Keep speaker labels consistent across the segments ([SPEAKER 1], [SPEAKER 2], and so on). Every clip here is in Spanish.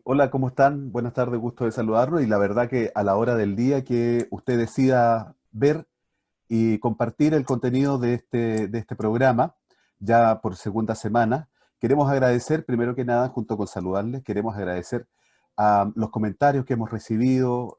[SPEAKER 1] Hola, ¿cómo están? Buenas tardes, gusto de saludarlos. Y la verdad que a la hora del día que usted decida ver y compartir el contenido de este programa, ya por segunda semana, queremos agradecer, primero que nada, junto con saludarles, queremos agradecer a los comentarios que hemos recibido,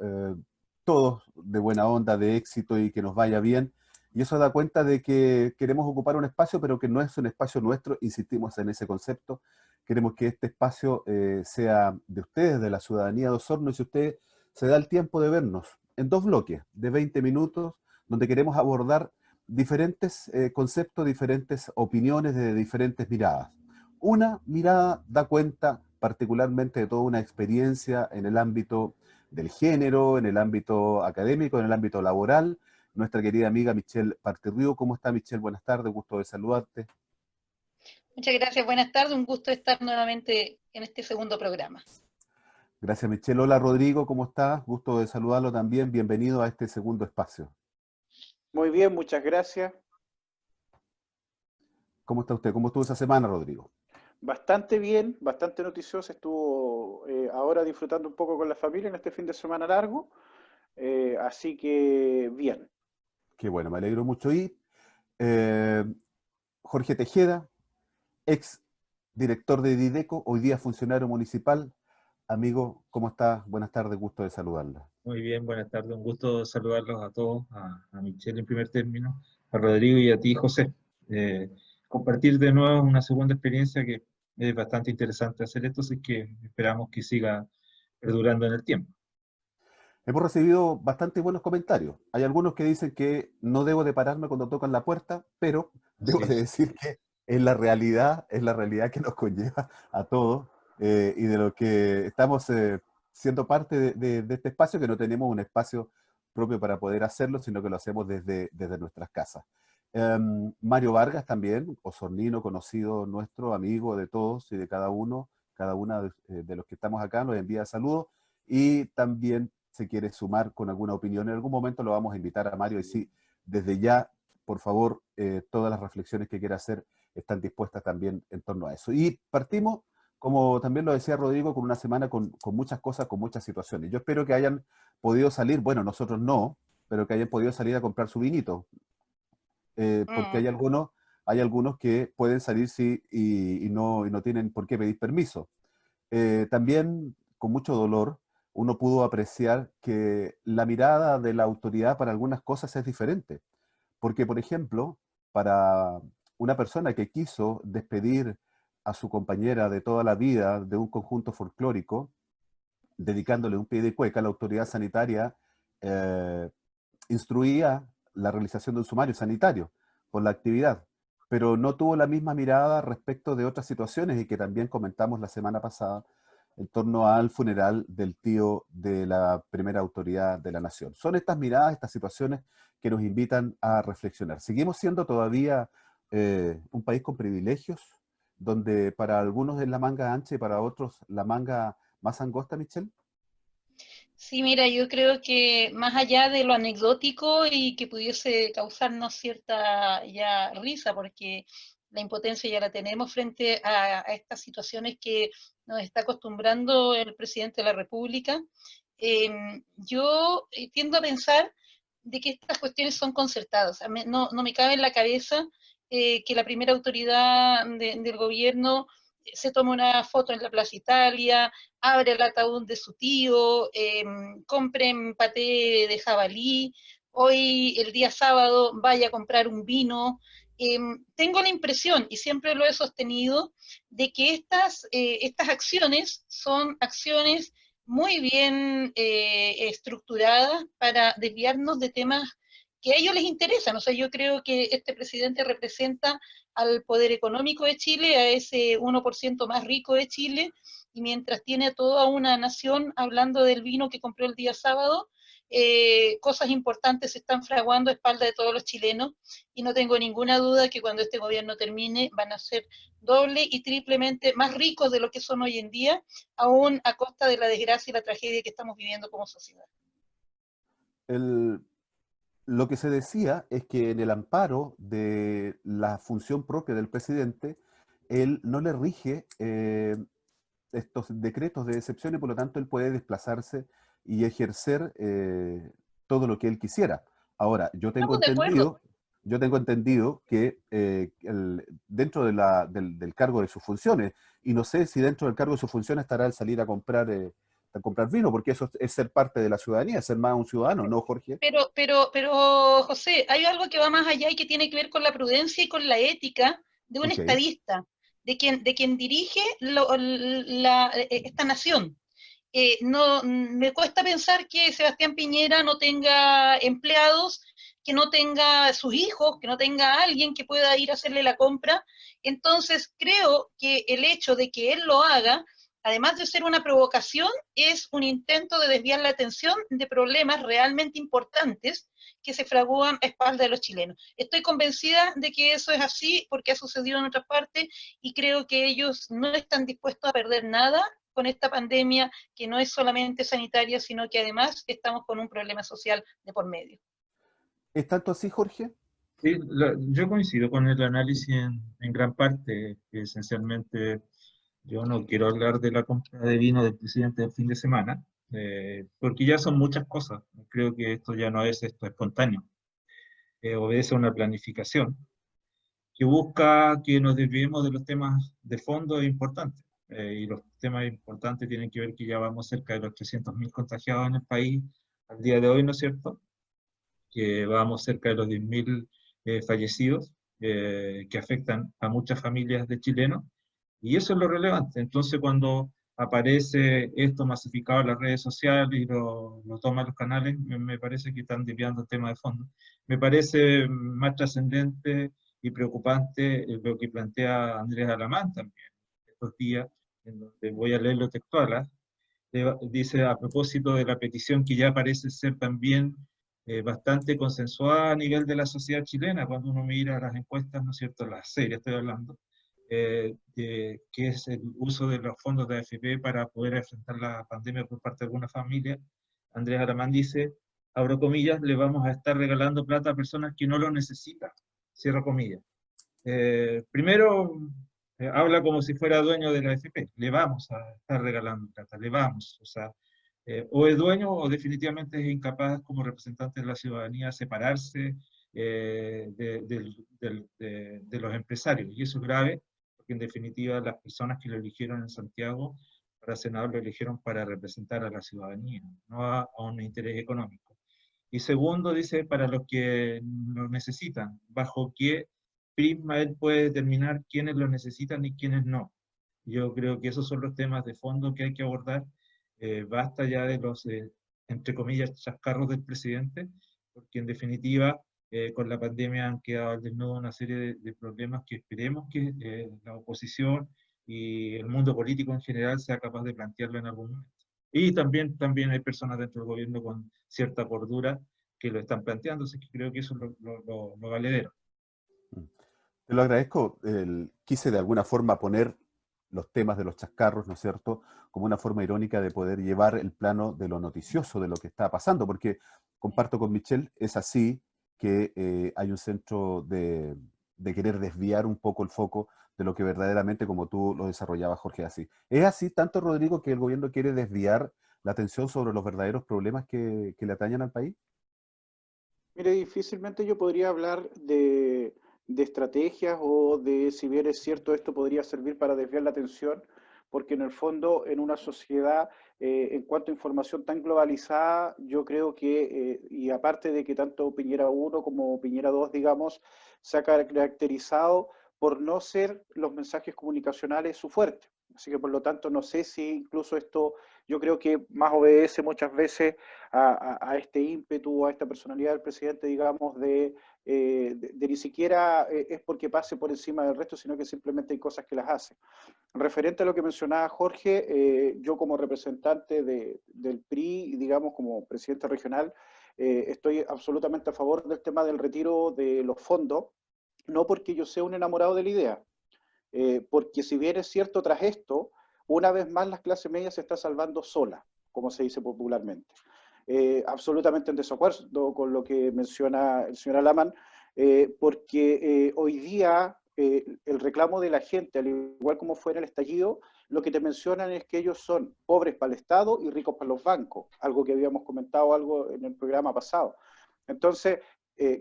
[SPEAKER 1] todos de buena onda, de éxito y que nos vaya bien. Y eso da cuenta de que queremos ocupar un espacio, pero que no es un espacio nuestro, insistimos en ese concepto. Queremos que este espacio sea de ustedes, de la ciudadanía de Osorno, y si usted se da el tiempo de vernos en dos bloques de 20 minutos, donde queremos abordar diferentes conceptos, diferentes opiniones de diferentes miradas. Una mirada da cuenta particularmente de toda una experiencia en el ámbito del género, en el ámbito académico, en el ámbito laboral. Nuestra querida amiga Michelle Partirrío. ¿Cómo está, Michelle? Buenas tardes, gusto de saludarte.
[SPEAKER 2] Muchas gracias, buenas tardes, un gusto estar nuevamente en este segundo programa.
[SPEAKER 1] Gracias, Michelle. Hola, Rodrigo, ¿cómo estás? Gusto de saludarlo también. Bienvenido a este segundo espacio.
[SPEAKER 3] Muy bien, muchas gracias.
[SPEAKER 1] ¿Cómo está usted? ¿Cómo estuvo esa semana, Rodrigo?
[SPEAKER 3] Bastante bien, bastante noticioso. Estuvo ahora disfrutando un poco con la familia en este fin de semana largo. Así que bien.
[SPEAKER 1] Qué bueno, me alegro mucho. Y eh, Jorge Tejeda, ex director de Dideco, hoy día funcionario municipal. Amigo, ¿cómo está? Buenas tardes, gusto de saludarla.
[SPEAKER 4] Muy bien, buenas tardes. Un gusto saludarlos a todos, a Michelle en primer término, a Rodrigo y a ti, José. Eh, Compartir de nuevo una segunda experiencia que es bastante interesante hacer esto, así que esperamos que siga perdurando en el tiempo.
[SPEAKER 1] Hemos recibido bastante buenos comentarios. Hay algunos que dicen que no debo de pararme cuando tocan la puerta, pero debo
[SPEAKER 4] Así
[SPEAKER 1] de
[SPEAKER 4] es.
[SPEAKER 1] decir que es la realidad que nos conlleva a todos, y de lo que estamos siendo parte de este espacio, que no tenemos un espacio propio para poder hacerlo, sino que lo hacemos desde nuestras casas. Mario Vargas también, osornino, conocido nuestro, amigo de todos y de cada uno, cada una de los que estamos acá, nos envía saludos y también se quiere sumar con alguna opinión. En algún momento lo vamos a invitar a Mario y sí, desde ya, por favor, todas las reflexiones que quiera hacer están dispuestas también en torno a eso. Y partimos, como también lo decía Rodrigo, con una semana con muchas cosas, con muchas situaciones. Yo espero que hayan podido salir, bueno, nosotros no, pero que hayan podido salir a comprar su vinito, porque
[SPEAKER 2] Mm.
[SPEAKER 1] hay algunos que pueden salir sí, y no tienen por qué pedir permiso. También, con mucho dolor, uno pudo apreciar que la mirada de la autoridad para algunas cosas es diferente. Porque, por ejemplo, para una persona que quiso despedir a su compañera de toda la vida de un conjunto folclórico, dedicándole un pie de cueca, la autoridad sanitaria eh, instruía la realización de un sumario sanitario por la actividad, pero no tuvo la misma mirada respecto de otras situaciones y que también comentamos la semana pasada en torno al funeral del tío de la primera autoridad de la nación. Son estas miradas, estas situaciones que nos invitan a reflexionar. Seguimos siendo todavía un país con privilegios, donde para algunos es la manga ancha y para otros la manga más angosta, Michelle.
[SPEAKER 2] Sí, mira, yo creo que más allá de lo anecdótico y que pudiese causarnos cierta ya risa, porque la impotencia ya la tenemos frente a estas situaciones que nos está acostumbrando el presidente de la República, yo tiendo a pensar de que estas cuestiones son concertadas. No me cabe en la cabeza que la primera autoridad del gobierno se tome una foto en la Plaza Italia, abre el ataúd de su tío, compren paté de jabalí, hoy el día sábado vaya a comprar un vino. Tengo la impresión, y siempre lo he sostenido, de que estas acciones son acciones muy bien estructuradas para desviarnos de temas que a ellos les interesan. O sea, yo creo que este presidente representa al poder económico de Chile, a ese 1% más rico de Chile, y mientras tiene a toda una nación hablando del vino que compró el día sábado, cosas importantes se están fraguando a espalda de todos los chilenos, y no tengo ninguna duda que cuando este gobierno termine van a ser doble y triplemente más ricos de lo que son hoy en día, aún a costa de la desgracia y la tragedia que estamos viviendo como sociedad.
[SPEAKER 1] El, lo que se decía es que en el amparo de la función propia del presidente, él no le rige estos decretos de excepción y por lo tanto él puede desplazarse y ejercer todo lo que él quisiera. Ahora,
[SPEAKER 2] Estamos de acuerdo.
[SPEAKER 1] yo tengo entendido que dentro del cargo de sus funciones, y no sé si dentro del cargo de sus funciones estará el salir a comprar vino, porque eso es ser parte de la ciudadanía, ser más un ciudadano, ¿no, Jorge?
[SPEAKER 2] Pero, José, hay algo que va más allá y que tiene que ver con la prudencia y con la ética de un
[SPEAKER 1] Ok.
[SPEAKER 2] estadista, de quien dirige esta nación. No, me cuesta pensar que Sebastián Piñera no tenga empleados, que no tenga sus hijos, que no tenga alguien que pueda ir a hacerle la compra. Entonces, creo que el hecho de que él lo haga, además de ser una provocación, es un intento de desviar la atención de problemas realmente importantes que se fragúan a espaldas de los chilenos. Estoy convencida de que eso es así porque ha sucedido en otras partes y creo que ellos no están dispuestos a perder nada con esta pandemia que no es solamente sanitaria, sino que además estamos con un problema social de por medio.
[SPEAKER 1] ¿Es tanto así, Jorge?
[SPEAKER 4] Sí, yo coincido con el análisis en gran parte. Esencialmente, yo no quiero hablar de la compra de vino del presidente del fin de semana, porque ya son muchas cosas. Creo que esto ya no es esto espontáneo. Obedece a una planificación que busca que nos desviemos de los temas de fondo importantes. Y los temas importantes tienen que ver que ya vamos cerca de los 300.000 contagiados en el país al día de hoy, ¿no es cierto? Que vamos cerca de los 10.000 fallecidos, que afectan a muchas familias de chilenos, y eso es lo relevante. Entonces, cuando aparece esto masificado en las redes sociales y lo toman los canales, me parece que están desviando el tema de fondo. Me parece más trascendente y preocupante lo que plantea Andrés Alamán también estos días, en donde voy a leerlo textual, ¿eh? Dice, a propósito de la petición que ya parece ser también bastante consensuada a nivel de la sociedad chilena, cuando uno mira las encuestas, ¿no es cierto?, las serias estoy hablando, que es el uso de los fondos de AFP para poder enfrentar la pandemia por parte de alguna familia. Andrés Aramán dice, abro comillas, le vamos a estar regalando plata a personas que no lo necesitan, cierro comillas. Primero, habla como si fuera dueño de la AFP, le vamos a estar regalando plata, le vamos, o sea, o es dueño o definitivamente es incapaz como representante de la ciudadanía separarse de los empresarios, y eso es grave, porque en definitiva las personas que lo eligieron en Santiago para senador lo eligieron para representar a la ciudadanía, no a un interés económico. Y segundo, dice, para los que lo necesitan, bajo qué prisma él puede determinar quiénes lo necesitan y quiénes no. Yo creo que esos son los temas de fondo que hay que abordar. Basta ya de los, entre comillas, chascarros del presidente, porque en definitiva, con la pandemia han quedado al desnudo una serie de problemas que esperemos que la oposición y el mundo político en general sea capaz de plantearlo en algún momento. Y también hay personas dentro del gobierno con cierta cordura que lo están planteando, así que creo que eso es lo valedero.
[SPEAKER 1] Te lo agradezco. Quise de alguna forma poner los temas de los chascarros, ¿no es cierto?, como una forma irónica de poder llevar el plano de lo noticioso, de lo que está pasando, porque comparto con Michelle, es así que hay un centro de querer desviar un poco el foco de lo que verdaderamente, como tú lo desarrollabas, Jorge, así. ¿Es así tanto, Rodrigo, que el gobierno quiere desviar la atención sobre los verdaderos problemas que le atañen al país?
[SPEAKER 3] Mire, difícilmente yo podría hablar de estrategias o de si bien es cierto esto podría servir para desviar la atención, porque en el fondo en una sociedad, en cuanto a información tan globalizada, yo creo que, y aparte de que tanto Piñera 1 como Piñera 2, digamos, se ha caracterizado por no ser los mensajes comunicacionales su fuerte. Así que por lo tanto no sé si incluso esto, yo creo que más obedece muchas veces a este ímpetu, a esta personalidad del presidente, digamos, de ni siquiera es porque pase por encima del resto, sino que simplemente hay cosas que las hace. Referente a lo que mencionaba Jorge, yo como representante del PRI, digamos, como presidente regional, estoy absolutamente a favor del tema del retiro de los fondos, no porque yo sea un enamorado de la idea, porque si bien es cierto tras esto, una vez más la clase media se está salvando sola, como se dice popularmente. Absolutamente en desacuerdo con lo que menciona el señor Alamán, porque hoy día el reclamo de la gente, al igual como fue en el estallido, lo que te mencionan es que ellos son pobres para el Estado y ricos para los bancos, algo que habíamos comentado algo en el programa pasado. Entonces,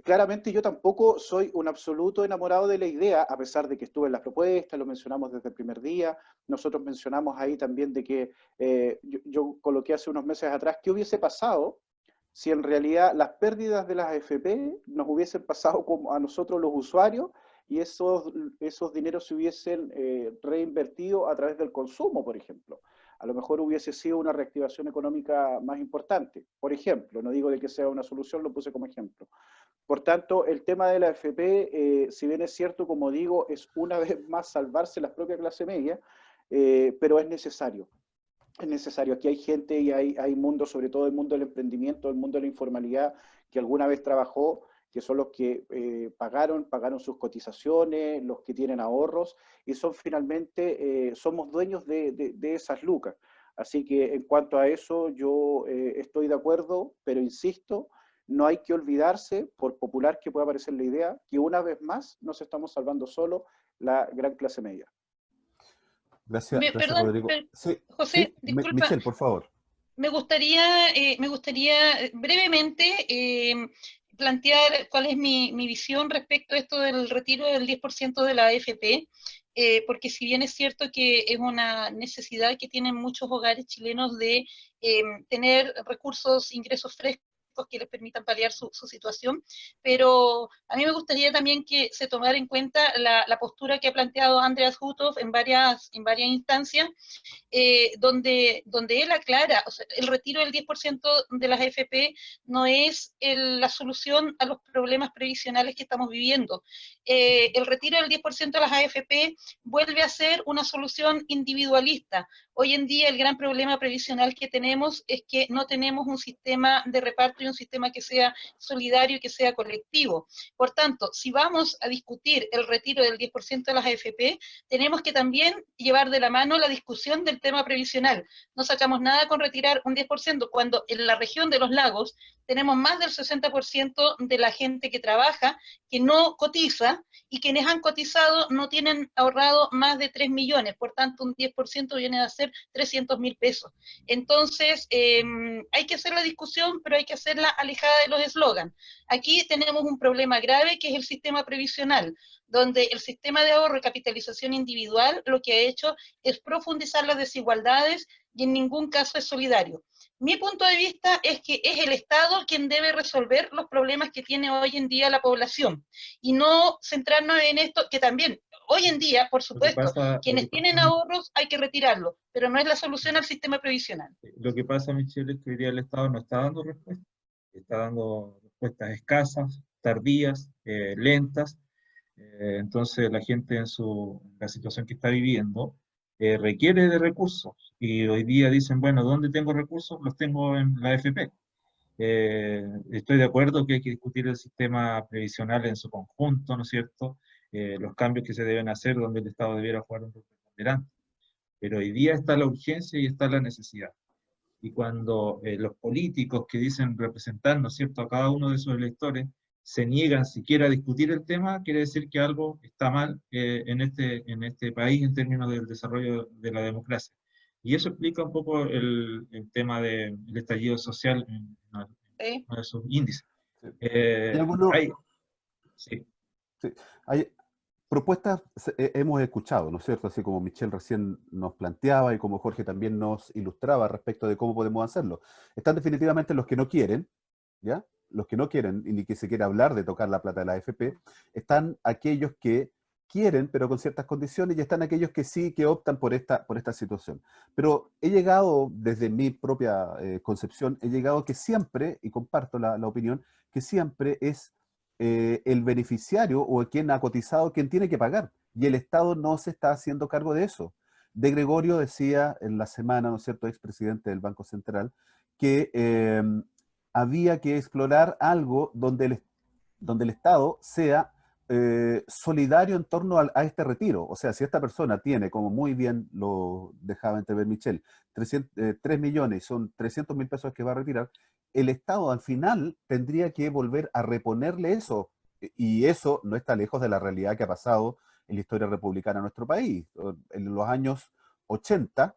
[SPEAKER 3] claramente yo tampoco soy un absoluto enamorado de la idea, a pesar de que estuve en las propuestas, lo mencionamos desde el primer día, nosotros mencionamos ahí también de que yo coloqué hace unos meses atrás, ¿qué hubiese pasado si en realidad las pérdidas de las AFP nos hubiesen pasado como a nosotros los usuarios y esos dineros se hubiesen reinvertido a través del consumo, por ejemplo? A lo mejor hubiese sido una reactivación económica más importante. Por ejemplo, no digo de que sea una solución, lo puse como ejemplo. Por tanto, el tema de la AFP, si bien es cierto, como digo, es una vez más salvarse la propia clase media, pero es necesario. Es necesario. Aquí hay gente y hay mundo, sobre todo el mundo del emprendimiento, el mundo de la informalidad, que alguna vez trabajó, que son los que pagaron sus cotizaciones, los que tienen ahorros, y son finalmente, somos dueños de esas lucas. Así que en cuanto a eso, yo estoy de acuerdo, pero insisto, no hay que olvidarse, por popular que pueda parecer la idea, que una vez más nos estamos salvando solo la gran clase media.
[SPEAKER 1] Gracias, gracias
[SPEAKER 2] Perdón,
[SPEAKER 1] Rodrigo. Sí,
[SPEAKER 2] José,
[SPEAKER 1] sí,
[SPEAKER 2] disculpa,
[SPEAKER 1] Michelle, por favor.
[SPEAKER 2] me gustaría brevemente plantear cuál es mi visión respecto a esto del retiro del 10% de la AFP, porque si bien es cierto que es una necesidad que tienen muchos hogares chilenos de tener recursos, ingresos frescos que les permitan paliar su situación, pero a mí me gustaría también que se tomara en cuenta la postura que ha planteado Andreas Hutov en varias instancias, donde él aclara, o sea, el retiro del 10% de las AFP no es la solución a los problemas previsionales que estamos viviendo. El retiro del 10% de las AFP vuelve a ser una solución individualista. Hoy en día el gran problema previsional que tenemos es que no tenemos un sistema de reparto y un sistema que sea solidario y que sea colectivo. Por tanto, si vamos a discutir el retiro del 10% de las AFP, tenemos que también llevar de la mano la discusión del tema previsional. No sacamos nada con retirar un 10% cuando en la región de los lagos tenemos más del 60% de la gente que trabaja, que no cotiza, y quienes han cotizado no tienen ahorrado más de 3 millones, por tanto un 10% viene a ser 300.000 pesos. Entonces, hay que hacer la discusión, pero hay que hacerla alejada de los eslogans. Aquí tenemos un problema grave que es el sistema previsional, donde el sistema de ahorro y capitalización individual lo que ha hecho es profundizar las desigualdades y en ningún caso es solidario. Mi punto de vista es que es el Estado quien debe resolver los problemas que tiene hoy en día la población y no centrarnos en esto, que también hoy en día, por supuesto, quienes tienen ahorros hay que retirarlos, pero no es la solución al sistema previsional.
[SPEAKER 4] Lo que pasa, Michelle, es que hoy día el Estado no está dando respuestas, está dando respuestas escasas, tardías, lentas. Entonces la gente en la situación que está viviendo requiere de recursos y hoy día dicen, bueno, ¿dónde tengo recursos? Los tengo en la AFP. Estoy de acuerdo que hay que discutir el sistema previsional en su conjunto, ¿no es cierto? Los cambios que se deben hacer donde el Estado debiera jugar un rol preponderante. Pero hoy día está la urgencia y está la necesidad. Y cuando los políticos que dicen representar, ¿no es cierto?, a cada uno de sus electores, se niegan siquiera a discutir el tema, quiere decir que algo está mal en este país en términos del desarrollo de la democracia. Y eso explica un poco el tema del estallido social en uno de sus índices.
[SPEAKER 1] ¿Hay alguno?
[SPEAKER 4] Sí.
[SPEAKER 1] Sí. Hay propuestas, hemos escuchado, ¿no es cierto? Así como Michelle recién nos planteaba y como Jorge también nos ilustraba respecto de cómo podemos hacerlo. Están definitivamente los que no quieren, ¿ya? Los que no quieren y ni que se quiera hablar de tocar la plata de la AFP. Están aquellos que quieren, pero con ciertas condiciones, y están aquellos que sí, que optan por esta situación. Pero he llegado, desde mi propia concepción, he llegado que siempre, y comparto la opinión, que siempre es el beneficiario o quien ha cotizado quien tiene que pagar, y el Estado no se está haciendo cargo de eso. De Gregorio decía en la semana, ¿no es cierto?, expresidente del Banco Central, que había que explorar algo donde el Estado sea solidario en torno a este retiro. O sea, si esta persona tiene, como muy bien lo dejaba entrever Michelle, 3 millones, son 300.000 pesos que va a retirar, el Estado al final tendría que volver a reponerle eso. Y eso no está lejos de la realidad que ha pasado en la historia republicana de nuestro país. En los años 80,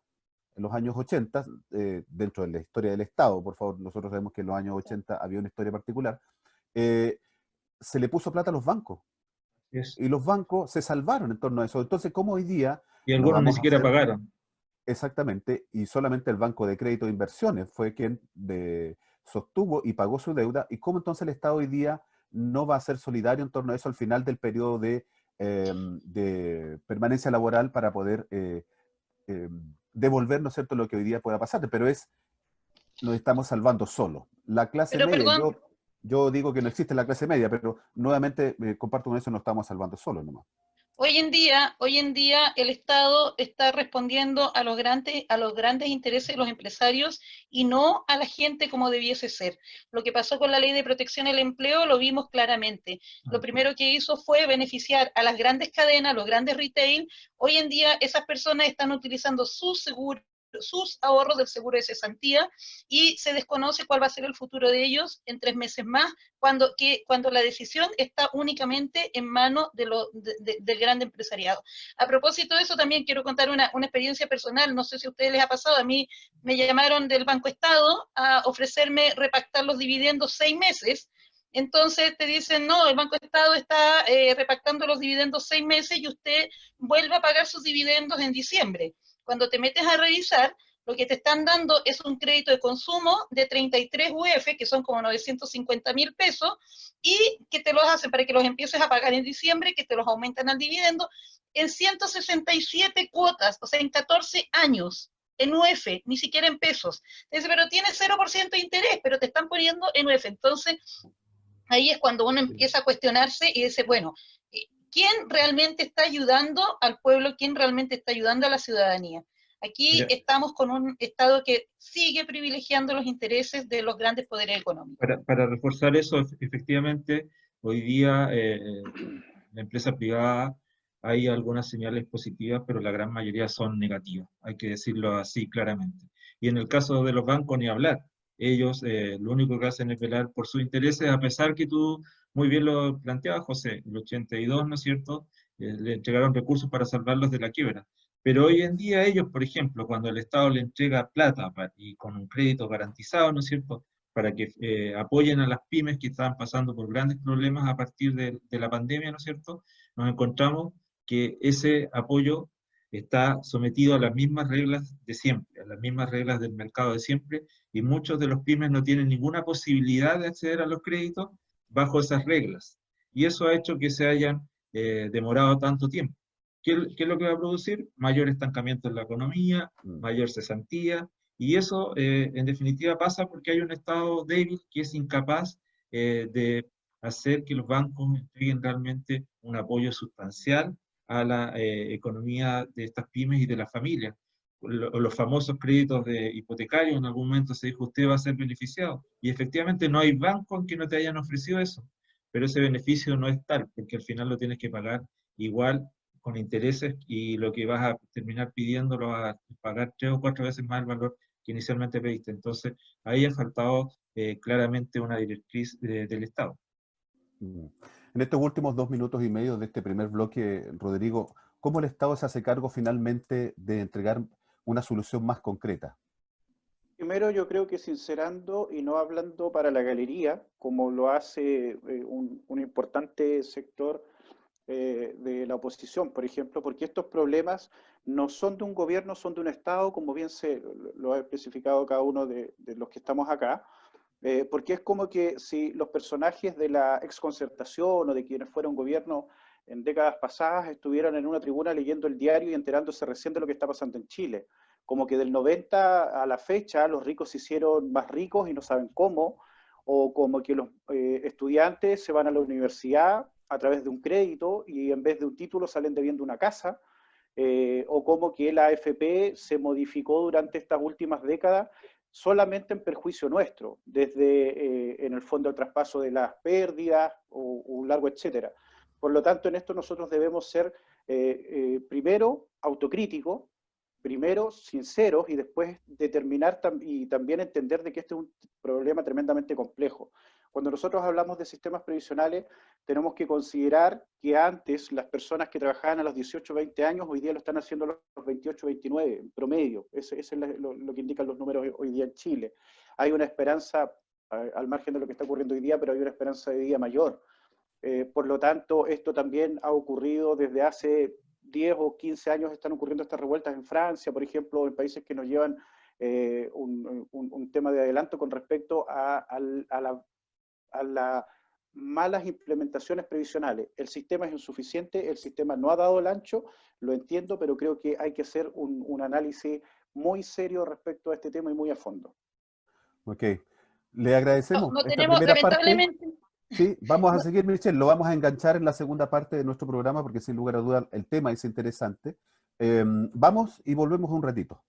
[SPEAKER 1] dentro de la historia del Estado, por favor, nosotros sabemos que en los años 80 había una historia particular, se le puso plata a los bancos.
[SPEAKER 4] Yes.
[SPEAKER 1] Y los bancos se salvaron en torno a eso. Entonces, ¿cómo hoy día
[SPEAKER 4] Y
[SPEAKER 1] nos
[SPEAKER 4] algunos ni
[SPEAKER 1] vamos a
[SPEAKER 4] siquiera
[SPEAKER 1] hacer?
[SPEAKER 4] pagaron.
[SPEAKER 1] Exactamente, y solamente el Banco de Crédito de Inversiones fue quien sostuvo y pagó su deuda. ¿Y cómo entonces el Estado hoy día no va a ser solidario en torno a eso al final del periodo de permanencia laboral para poder devolver, ¿no es cierto?, lo que hoy día pueda pasar? Pero nos estamos salvando solo. La clase
[SPEAKER 2] Pero
[SPEAKER 1] media,
[SPEAKER 2] perdón,
[SPEAKER 1] yo digo que no existe la clase media, pero nuevamente comparto con eso, nos estamos salvando solos nomás.
[SPEAKER 2] hoy en día el Estado está respondiendo a los grandes intereses de los empresarios y no a la gente como debiese ser. Lo que pasó con la Ley de Protección al Empleo lo vimos claramente. Lo primero que hizo fue beneficiar a las grandes cadenas, los grandes retail. Hoy en día esas personas están utilizando sus seguros, sus ahorros del seguro de cesantía, y se desconoce cuál va a ser el futuro de ellos en 3 meses más, cuando la decisión está únicamente en manos del gran empresariado. A propósito de eso, también quiero contar una experiencia personal. No sé si a ustedes les ha pasado, a mí me llamaron del Banco Estado a ofrecerme repactar los dividendos 6 meses. Entonces te dicen, no, el Banco Estado está repactando los dividendos 6 meses y usted vuelve a pagar sus dividendos en diciembre. Cuando te metes a revisar, lo que te están dando es un crédito de consumo de 33 UF, que son como 950.000 pesos, y que te los hacen para que los empieces a pagar en diciembre, que te los aumentan al dividendo, en 167 cuotas, o sea, en 14 años, en UF, ni siquiera en pesos. Entonces, pero tiene 0% de interés, pero te están poniendo en UF. Entonces, ahí es cuando uno empieza a cuestionarse y dice, bueno, ¿quién realmente está ayudando al pueblo? ¿Quién realmente está ayudando a la ciudadanía? Aquí estamos con un Estado que sigue privilegiando los intereses de los grandes poderes económicos.
[SPEAKER 4] Para reforzar eso, efectivamente, hoy día la empresa privada hay algunas señales positivas, pero la gran mayoría son negativas, hay que decirlo así claramente. Y en el caso de los bancos, ni hablar. Ellos lo único que hacen es velar por sus intereses, a pesar que tú muy bien lo planteabas, José, el 82, ¿no es cierto? Le entregaron recursos para salvarlos de la quiebra. Pero hoy en día ellos, por ejemplo, cuando el Estado le entrega plata y con un crédito garantizado, ¿no es cierto?, para que apoyen a las pymes que estaban pasando por grandes problemas a partir de la pandemia, ¿no es cierto?, nos encontramos que ese apoyo está sometido a las mismas reglas de siempre, a las mismas reglas del mercado de siempre, y muchos de los pymes no tienen ninguna posibilidad de acceder a los créditos bajo esas reglas. Y eso ha hecho que se hayan demorado tanto tiempo. ¿Qué es lo que va a producir? Mayor estancamiento en la economía, mayor cesantía, y eso en definitiva pasa porque hay un Estado débil que es incapaz de hacer que los bancos entreguen realmente un apoyo sustancial a la economía de estas pymes y de las familias. Los famosos créditos de hipotecarios, en algún momento se dijo, usted va a ser beneficiado. Y efectivamente no hay banco que no te hayan ofrecido eso, pero ese beneficio no es tal, porque al final lo tienes que pagar igual con intereses, y lo que vas a terminar pidiendo lo vas a pagar 3 o 4 veces más el valor que inicialmente pediste. Entonces, ahí ha faltado claramente una directriz del Estado.
[SPEAKER 1] En estos últimos 2 minutos y medio de este primer bloque, Rodrigo, ¿cómo el Estado se hace cargo finalmente de entregar una solución más concreta?
[SPEAKER 3] Primero, yo creo que sincerando y no hablando para la galería, como lo hace un importante sector de la oposición, por ejemplo, porque estos problemas no son de un gobierno, son de un Estado, como bien lo ha especificado cada uno de los que estamos acá, porque es como que si los personajes de la exconcertación o de quienes fueron gobierno en décadas pasadas estuvieran en una tribuna leyendo el diario y enterándose recién de lo que está pasando en Chile. Como que del 90 a la fecha los ricos se hicieron más ricos y no saben cómo, o como que los estudiantes se van a la universidad a través de un crédito y en vez de un título salen debiendo una casa, o como que la AFP se modificó durante estas últimas décadas solamente en perjuicio nuestro, desde en el fondo el traspaso de las pérdidas o un largo etcétera. Por lo tanto, en esto nosotros debemos ser primero autocríticos, primero sinceros y después determinar y también entender de que este es un problema tremendamente complejo. Cuando nosotros hablamos de sistemas previsionales, tenemos que considerar que antes las personas que trabajaban a los 18 o 20 años, hoy día lo están haciendo a los 28 o 29, en promedio. Eso es lo que indican los números hoy día en Chile. Hay una esperanza, al margen de lo que está ocurriendo hoy día, pero hay una esperanza de vida mayor. Por lo tanto, esto también ha ocurrido desde hace 10 o 15 años, están ocurriendo estas revueltas en Francia, por ejemplo, en países que nos llevan un tema de adelanto con respecto a las malas implementaciones previsionales. El sistema es insuficiente, el sistema no ha dado el ancho, lo entiendo, pero creo que hay que hacer un análisis muy serio respecto a este tema y muy a fondo.
[SPEAKER 1] Ok, le agradecemos
[SPEAKER 2] No
[SPEAKER 1] esta
[SPEAKER 2] tenemos,
[SPEAKER 1] primera parte.
[SPEAKER 2] lamentablemente,
[SPEAKER 1] Sí, vamos a seguir, Michelle, lo vamos a enganchar en la segunda parte de nuestro programa porque sin lugar a dudas el tema es interesante. Vamos y volvemos un ratito.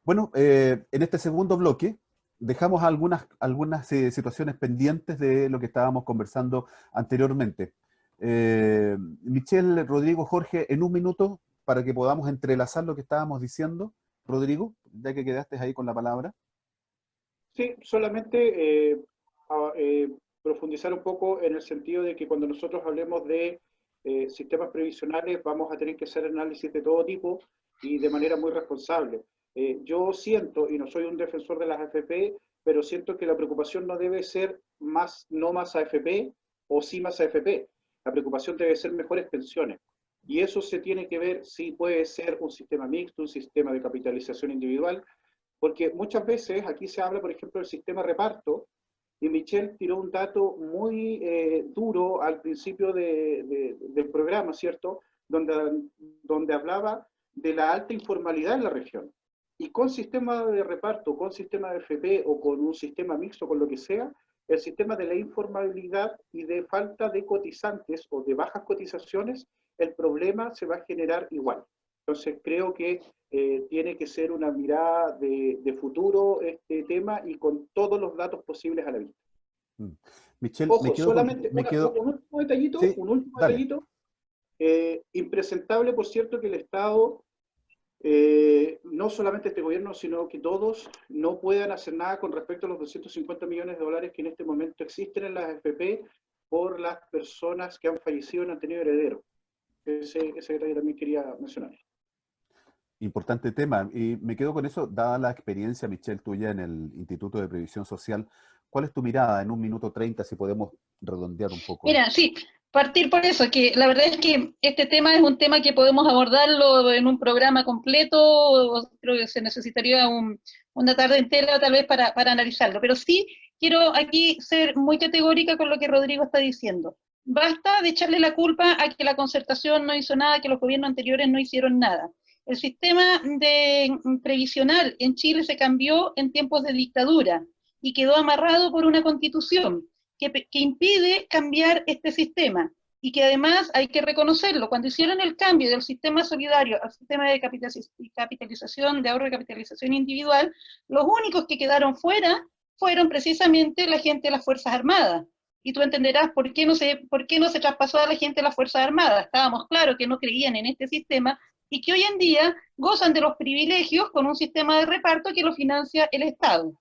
[SPEAKER 1] Bueno, en este segundo bloque dejamos algunas situaciones pendientes de lo que estábamos conversando anteriormente. Michelle, Rodrigo, Jorge, en un minuto para que podamos entrelazar lo que estábamos diciendo. Rodrigo, ya que quedaste ahí con la palabra.
[SPEAKER 3] Sí, solamente profundizar un poco en el sentido de que cuando nosotros hablemos de sistemas previsionales vamos a tener que hacer análisis de todo tipo y de manera muy responsable. Yo siento, y no soy un defensor de las AFP, pero siento que la preocupación no debe ser no más AFP o sí más AFP. La preocupación debe ser mejores pensiones. Y eso se tiene que ver si puede ser un sistema mixto, un sistema de capitalización individual, porque muchas veces aquí se habla, por ejemplo, del sistema reparto, y Michelle tiró un dato muy duro al principio del programa, ¿cierto? Donde hablaba de la alta informalidad en la región. Y con sistema de reparto, con sistema de FP o con un sistema mixto, con lo que sea, el sistema de la informalidad y de falta de cotizantes o de bajas cotizaciones, el problema se va a generar igual. Entonces creo que tiene que ser una mirada de futuro este tema y con todos los datos posibles a la vista.
[SPEAKER 1] Michelle,
[SPEAKER 3] Ojo, solamente un último detallito,
[SPEAKER 1] sí,
[SPEAKER 3] detallito. Impresentable, por cierto, que el Estado, no solamente este gobierno, sino que todos no puedan hacer nada con respecto a los 250 millones de dólares que en este momento existen en las AFP por las personas que han fallecido y no han tenido herederos. Ese detalle también quería mencionar.
[SPEAKER 1] Importante tema, y me quedo con eso, dada la experiencia, Michelle, tuya en el Instituto de Previsión Social. ¿Cuál es tu mirada en 1 minuto 30, si podemos redondear un poco?
[SPEAKER 2] mira, sí, partir por eso, que la verdad es que este tema es un tema que podemos abordarlo en un programa completo, creo que se necesitaría una tarde entera tal vez para analizarlo, pero sí quiero aquí ser muy categórica con lo que Rodrigo está diciendo. Basta de echarle la culpa a que la concertación no hizo nada, que los gobiernos anteriores no hicieron nada. El sistema previsional en Chile se cambió en tiempos de dictadura y quedó amarrado por una constitución que impide cambiar este sistema y que además hay que reconocerlo. Cuando hicieron el cambio del sistema solidario al sistema de capitalización, de ahorro y capitalización individual, los únicos que quedaron fuera fueron precisamente la gente de las Fuerzas Armadas. Y tú entenderás por qué no se traspasó a la gente de las Fuerzas Armadas. Estábamos claros que no creían en este sistema y que hoy en día gozan de los privilegios con un sistema de reparto que lo financia el Estado.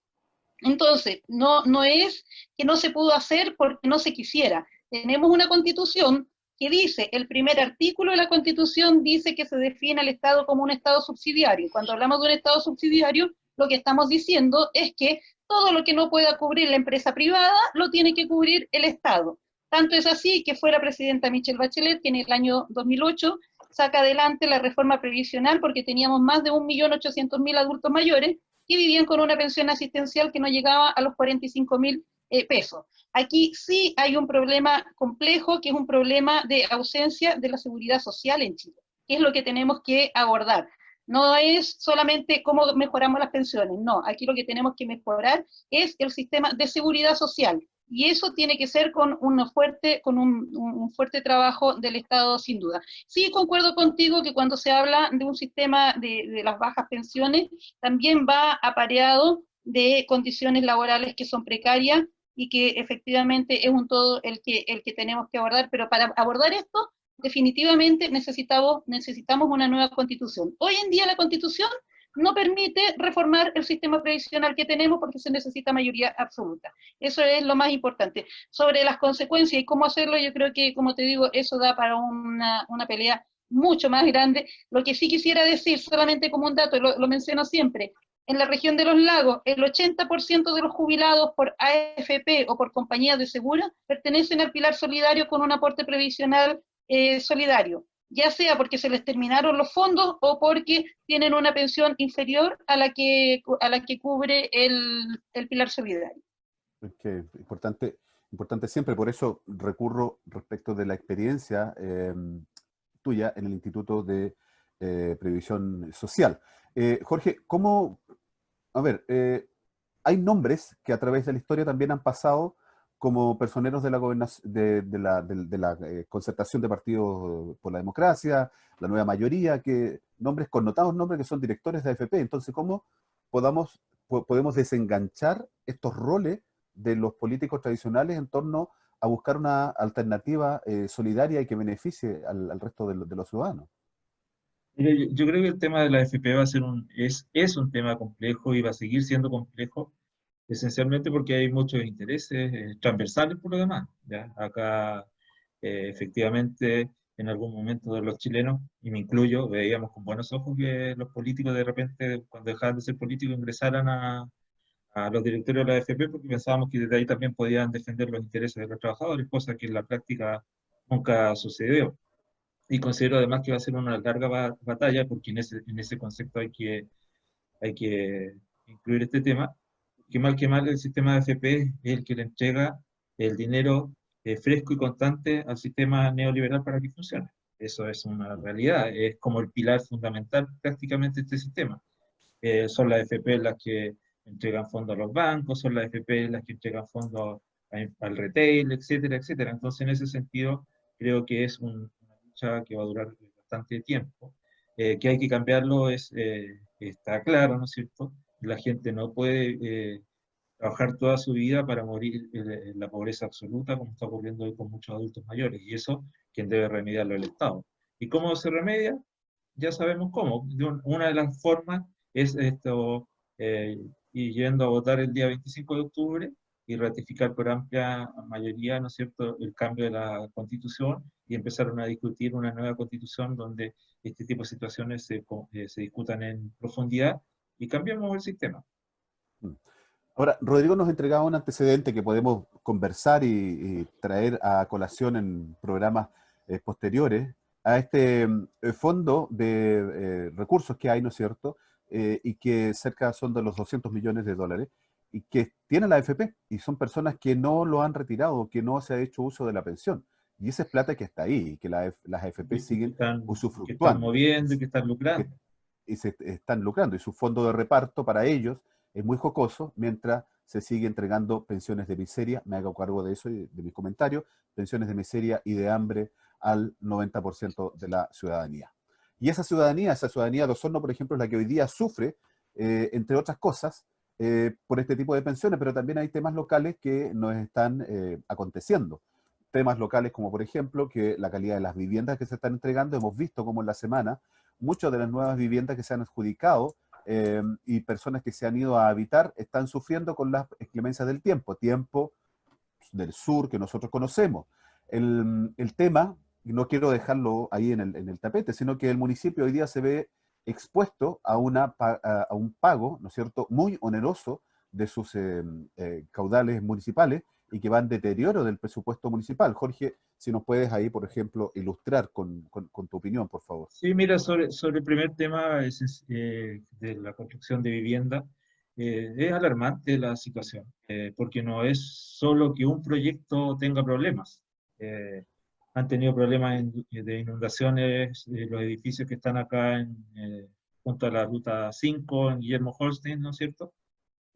[SPEAKER 2] Entonces, no es que no se pudo hacer porque no se quisiera. Tenemos una constitución que dice, el primer artículo de la constitución dice que se define al Estado como un Estado subsidiario. Cuando hablamos de un Estado subsidiario, lo que estamos diciendo es que todo lo que no pueda cubrir la empresa privada lo tiene que cubrir el Estado. Tanto es así que fue la presidenta Michelle Bachelet que en el año 2008 saca adelante la reforma previsional porque teníamos más de 1.800.000 adultos mayores que vivían con una pensión asistencial que no llegaba a los 45.000 pesos. Aquí sí hay un problema complejo, que es un problema de ausencia de la seguridad social en Chile, que es lo que tenemos que abordar. No es solamente cómo mejoramos las pensiones, no, aquí lo que tenemos que mejorar es el sistema de seguridad social, y eso tiene que ser con un fuerte trabajo del Estado, sin duda. Sí, concuerdo contigo que cuando se habla de un sistema de las bajas pensiones, también va apareado de condiciones laborales que son precarias y que efectivamente es un todo el que tenemos que abordar, pero para abordar esto, definitivamente necesitamos una nueva constitución. Hoy en día la constitución no permite reformar el sistema previsional que tenemos porque se necesita mayoría absoluta. Eso es lo más importante. Sobre las consecuencias y cómo hacerlo, yo creo que, como te digo, eso da para una pelea mucho más grande. Lo que sí quisiera decir, solamente como un dato, lo menciono siempre, en la región de los lagos, el 80% de los jubilados por AFP o por compañías de seguro pertenecen al pilar solidario con un aporte previsional solidario, ya sea porque se les terminaron los fondos o porque tienen una pensión inferior a la que cubre el pilar solidario.
[SPEAKER 1] Que importante siempre, por eso recurro respecto de la experiencia tuya en el Instituto de Previsión Social. Jorge, a ver, hay nombres que a través de la historia también han pasado como personeros de la concertación de partidos por la democracia, la nueva mayoría, nombres connotados, nombres que son directores de AFP. Entonces, ¿cómo podemos desenganchar estos roles de los políticos tradicionales en torno a buscar una alternativa solidaria y que beneficie al resto de los ciudadanos?
[SPEAKER 4] Mire, yo creo que el tema de la AFP va a ser es un tema complejo y va a seguir siendo complejo, esencialmente porque hay muchos intereses transversales por lo demás, ¿ya? Acá, efectivamente, en algún momento de los chilenos, y me incluyo, veíamos con buenos ojos que los políticos de repente, cuando dejaban de ser políticos, ingresaran a los directorios de la AFP porque pensábamos que desde ahí también podían defender los intereses de los trabajadores, cosa que en la práctica nunca sucedió. Y considero además que va a ser una larga batalla porque en ese concepto hay que incluir este tema, que mal el sistema de AFP es el que le entrega el dinero fresco y constante al sistema neoliberal para que funcione. Eso es una realidad, es como el pilar fundamental prácticamente de este sistema. Son las AFP las que entregan fondos a los bancos, son las AFP las que entregan fondos al retail, etcétera, etcétera. Entonces, en ese sentido, creo que es una lucha que va a durar bastante tiempo. Que hay que cambiarlo está claro, ¿no es cierto? La gente no puede trabajar toda su vida para morir en la pobreza absoluta, como está ocurriendo hoy con muchos adultos mayores, y eso, quien debe remediarlo es el Estado. ¿Y cómo se remedia? Ya sabemos cómo. Una de las formas es esto, ir yendo a votar el día 25 de octubre y ratificar por amplia mayoría, ¿no es cierto?, el cambio de la Constitución y empezaron a discutir una nueva Constitución donde este tipo de situaciones se discutan en profundidad y cambiamos el sistema.
[SPEAKER 1] Ahora, Rodrigo nos entregaba un antecedente que podemos conversar y traer a colación en programas posteriores a este fondo de recursos que hay, ¿no es cierto? Y que cerca son de los 200 millones de dólares y que tiene la AFP y son personas que no lo han retirado, que no se ha hecho uso de la pensión. Y esa es plata que está ahí y que las AFP siguen
[SPEAKER 4] Que están
[SPEAKER 1] usufructuando
[SPEAKER 4] moviendo y que están lucrando.
[SPEAKER 1] y se están lucrando. Y su fondo de reparto para ellos es muy jocoso, mientras se sigue entregando pensiones de miseria, me hago cargo de eso y de mis comentarios, pensiones de miseria y de hambre al 90% de la ciudadanía. Y esa ciudadanía de Osorno, por ejemplo, es la que hoy día sufre, entre otras cosas, por este tipo de pensiones, pero también hay temas locales que nos están aconteciendo. Temas locales como, por ejemplo, que la calidad de las viviendas que se están entregando, hemos visto como en la semana, muchas de las nuevas viviendas que se han adjudicado y personas que se han ido a habitar están sufriendo con las exclemencias del tiempo del sur que nosotros conocemos. El tema, y no quiero dejarlo ahí en el tapete, sino que el municipio hoy día se ve expuesto a un pago, ¿no es cierto?, muy oneroso de sus caudales municipales y que va en deterioro del presupuesto municipal. Jorge, si nos puedes ahí, por ejemplo, ilustrar con tu opinión, por favor.
[SPEAKER 4] Sí, mira, sobre el primer tema de la construcción de vivienda, es alarmante la situación, porque no es solo que un proyecto tenga problemas. Han tenido problemas de inundaciones, los edificios que están acá junto a la Ruta 5, en Guillermo Holstein, ¿no es cierto?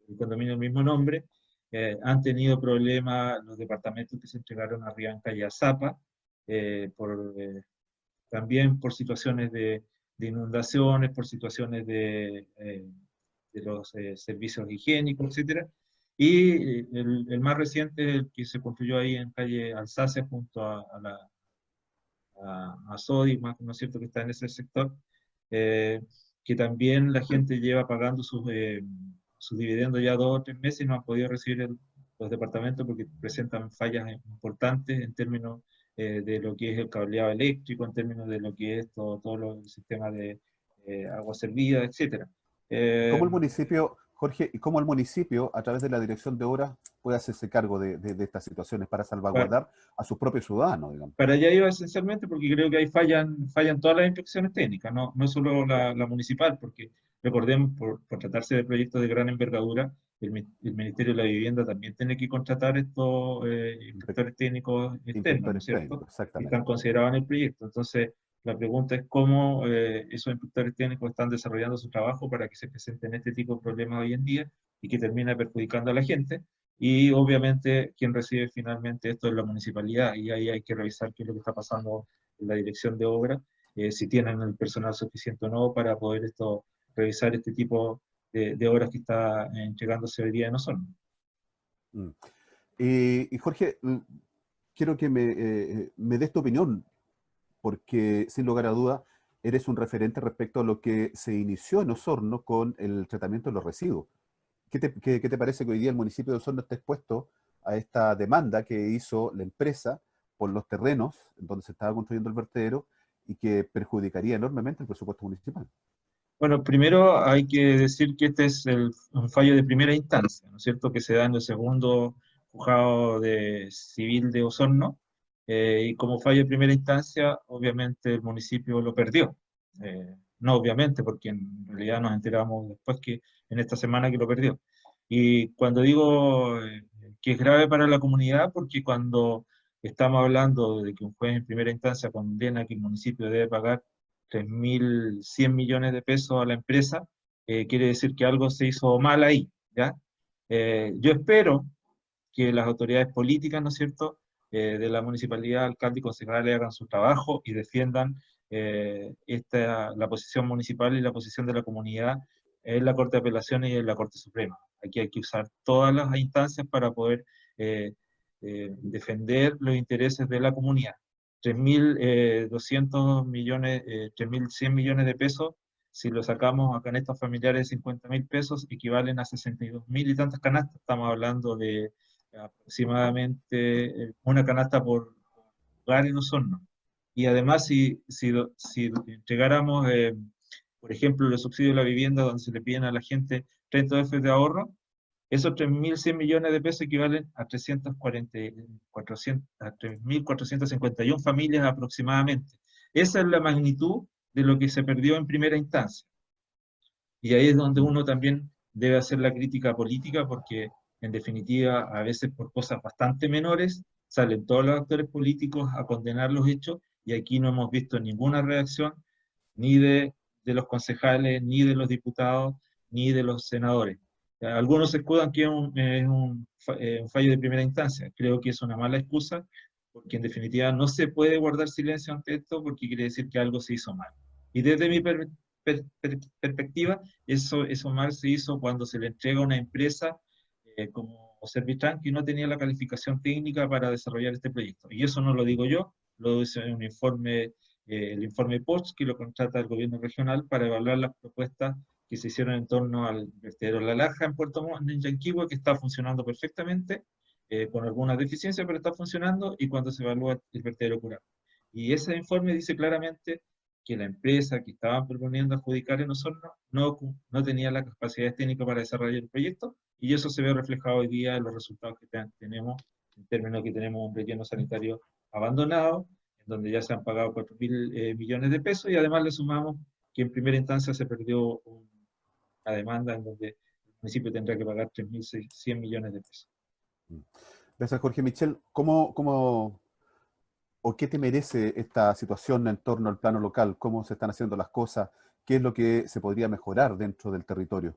[SPEAKER 4] El condominio del mismo nombre. Han tenido problemas los departamentos que se entregaron arriba en calle Azapa, también por situaciones de inundaciones, por situaciones de los servicios higiénicos, etc. Y el más reciente, el que se construyó ahí en calle Alsacia, junto a Sodi, ¿no es cierto?, que está en ese sector, que que también la gente lleva pagando sus dividendos ya 2 o 3 meses y no han podido recibir los departamentos porque presentan fallas importantes en términos de lo que es el cableado eléctrico, en términos de lo que es todo los sistemas de agua servida, etc.
[SPEAKER 1] ¿Cómo el municipio, Jorge, y cómo el municipio, a través de la dirección de obras, puede hacerse cargo de estas situaciones para salvaguardar a sus propios ciudadanos, digamos?
[SPEAKER 4] Para allá iba esencialmente porque creo que ahí fallan todas las inspecciones técnicas, no solo la municipal, porque recordemos, por tratarse de proyectos de gran envergadura, el Ministerio de la Vivienda también tiene que contratar estos inspectores técnicos externos, ¿no es cierto?
[SPEAKER 1] Técnicos,
[SPEAKER 4] Que
[SPEAKER 1] exactamente.
[SPEAKER 4] están considerados en el proyecto. Entonces, la pregunta es cómo esos inspectores técnicos están desarrollando su trabajo para que se presenten este tipo de problemas hoy en día y que termina perjudicando a la gente. Y obviamente quien recibe finalmente esto es la municipalidad, y ahí hay que revisar qué es lo que está pasando en la dirección de obra, si tienen el personal suficiente o no para poder revisar este tipo de obras que está entregándose hoy día en Osorno.
[SPEAKER 1] Mm. Y Jorge, quiero que me des tu opinión, porque sin lugar a duda eres un referente respecto a lo que se inició en Osorno con el tratamiento de los residuos. ¿Qué te parece que hoy día el municipio de Osorno esté expuesto a esta demanda que hizo la empresa por los terrenos donde se estaba construyendo el vertedero y que perjudicaría enormemente el presupuesto municipal?
[SPEAKER 4] Bueno, primero hay que decir que este es un fallo de primera instancia, ¿no es cierto?, que se da en el segundo juzgado civil de Osorno, y como fallo de primera instancia, obviamente el municipio lo perdió. No obviamente, porque en realidad nos enteramos después que en esta semana que lo perdió. Y cuando digo que es grave para la comunidad, porque cuando estamos hablando de que un juez en primera instancia condena que el municipio debe pagar 3.100 millones de pesos a la empresa, quiere decir que algo se hizo mal ahí, ¿ya? Yo espero que las autoridades políticas, ¿no es cierto?, de la municipalidad, alcalde y concejales hagan su trabajo y defiendan la posición municipal y la posición de la comunidad en la Corte de Apelaciones y en la Corte Suprema. Aquí hay que usar todas las instancias para poder defender los intereses de la comunidad. 3.200 millones, 3.100 millones de pesos, si lo sacamos a canastas familiares de 50.000 pesos, equivalen a 62.000 y tantas canastas. Estamos hablando de aproximadamente una canasta por hogar en Osorno. Y además, si entregáramos, por ejemplo, los subsidios de la vivienda, donde se le piden a la gente 30 UF de ahorro, esos 3.100 millones de pesos equivalen a 3.451 familias aproximadamente. Esa es la magnitud de lo que se perdió en primera instancia. Y ahí es donde uno también debe hacer la crítica política, porque en definitiva, a veces por cosas bastante menores, salen todos los actores políticos a condenar los hechos, y aquí no hemos visto ninguna reacción, ni de los concejales, ni de los diputados, ni de los senadores. Algunos se escudan que es un fallo de primera instancia. Creo que es una mala excusa, porque en definitiva no se puede guardar silencio ante esto, porque quiere decir que algo se hizo mal. Y desde mi perspectiva, eso mal se hizo cuando se le entrega a una empresa como Servitran, que no tenía la calificación técnica para desarrollar este proyecto. Y eso no lo digo yo, lo dice un informe, el informe POST, que lo contrata el gobierno regional para evaluar las propuestas que se hicieron en torno al vertedero La Laja en Puerto Montt, en Yanquihue, que está funcionando perfectamente, con algunas deficiencias, pero está funcionando, y cuando se evalúa el vertedero Curado. Y ese informe dice claramente que la empresa que estaban proponiendo adjudicar en Osorno no tenía la capacidad técnica para desarrollar el proyecto, y eso se ve reflejado hoy día en los resultados que tenemos, en términos que tenemos un relleno sanitario abandonado, en donde ya se han pagado 4.000 millones de pesos, y además le sumamos que en primera instancia se perdió una demanda en donde el municipio tendrá que pagar 3.100 millones de pesos.
[SPEAKER 1] Gracias, Jorge. Michel, ¿o qué te merece esta situación en torno al plano local? ¿Cómo se están haciendo las cosas? ¿Qué es lo que se podría mejorar dentro del territorio?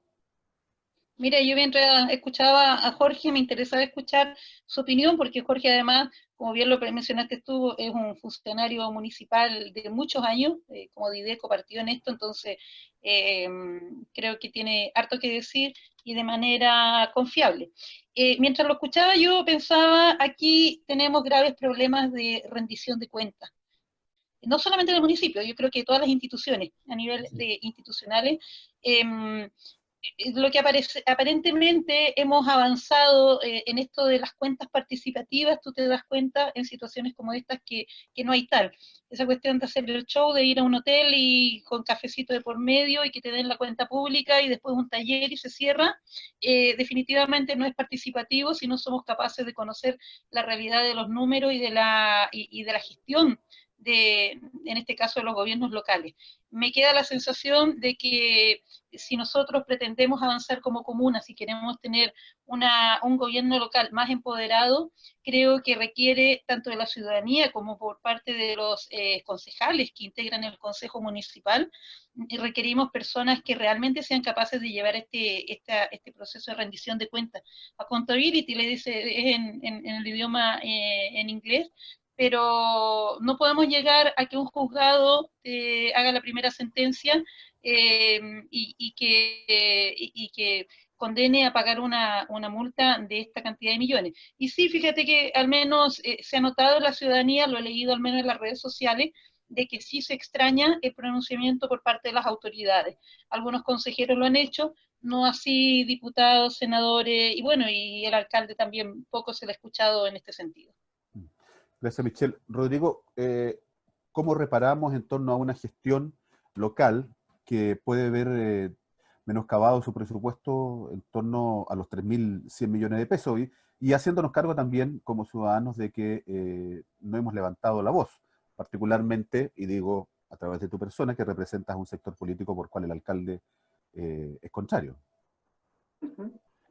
[SPEAKER 2] Mira, yo mientras escuchaba a Jorge me interesaba escuchar su opinión, porque Jorge además, como bien lo mencionaste tú, es un funcionario municipal de muchos años, como Dideco partió en esto, entonces creo que tiene harto que decir y de manera confiable. Mientras lo escuchaba yo pensaba, aquí tenemos graves problemas de rendición de cuentas. no solamente en el municipio, yo creo que todas las instituciones, a nivel institucionales, lo que aparentemente hemos avanzado en esto de las cuentas participativas, tú te das cuenta en situaciones como estas que no hay tal. Esa cuestión de hacer el show, de ir a un hotel y con cafecito de por medio y que te den la cuenta pública y después un taller y se cierra, definitivamente no es participativo si no somos capaces de conocer la realidad de los números y de la gestión en este caso, de los gobiernos locales. Me queda la sensación de que si nosotros pretendemos avanzar como comuna, si queremos tener un gobierno local más empoderado, creo que requiere tanto de la ciudadanía como por parte de los concejales que integran el Consejo Municipal, requerimos personas que realmente sean capaces de llevar este proceso de rendición de cuentas. Accountability, le dice en el idioma en inglés, pero no podemos llegar a que un juzgado haga la primera sentencia y que condene a pagar una multa de esta cantidad de millones. Y sí, fíjate que al menos se ha notado en la ciudadanía, lo he leído al menos en las redes sociales, de que sí se extraña el pronunciamiento por parte de las autoridades. Algunos consejeros lo han hecho, no así diputados, senadores, y bueno, y el alcalde también poco se le ha escuchado en este sentido.
[SPEAKER 1] Gracias, Michelle. Rodrigo, ¿cómo reparamos en torno a una gestión local que puede ver menoscabado su presupuesto en torno a los 3.100 millones de pesos y haciéndonos cargo también como ciudadanos de que no hemos levantado la voz, particularmente, y digo a través de tu persona, que representas un sector político por cual el alcalde es contrario?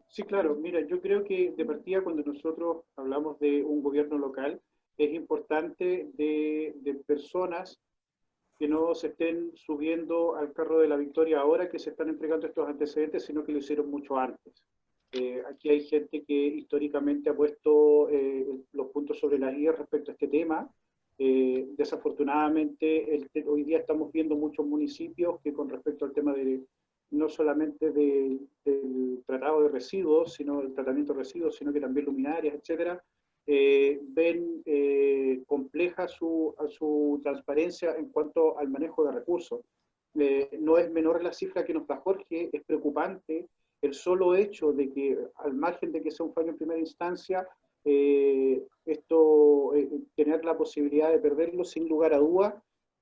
[SPEAKER 3] Sí, claro. Mira, yo creo que de partida cuando nosotros hablamos de un gobierno local, es importante de personas que no se estén subiendo al carro de la victoria ahora que se están entregando estos antecedentes, sino que lo hicieron mucho antes. Aquí hay gente que históricamente ha puesto los puntos sobre las IES respecto a este tema. Desafortunadamente, hoy día estamos viendo muchos municipios que con respecto al tema de no solamente del tratado de residuos, sino del tratamiento de residuos, sino que también luminarias, etcétera, ven compleja su transparencia en cuanto al manejo de recursos. No es menor la cifra que nos da Jorge, es preocupante el solo hecho de que, al margen de que sea un fallo en primera instancia, tener la posibilidad de perderlo sin lugar a dudas,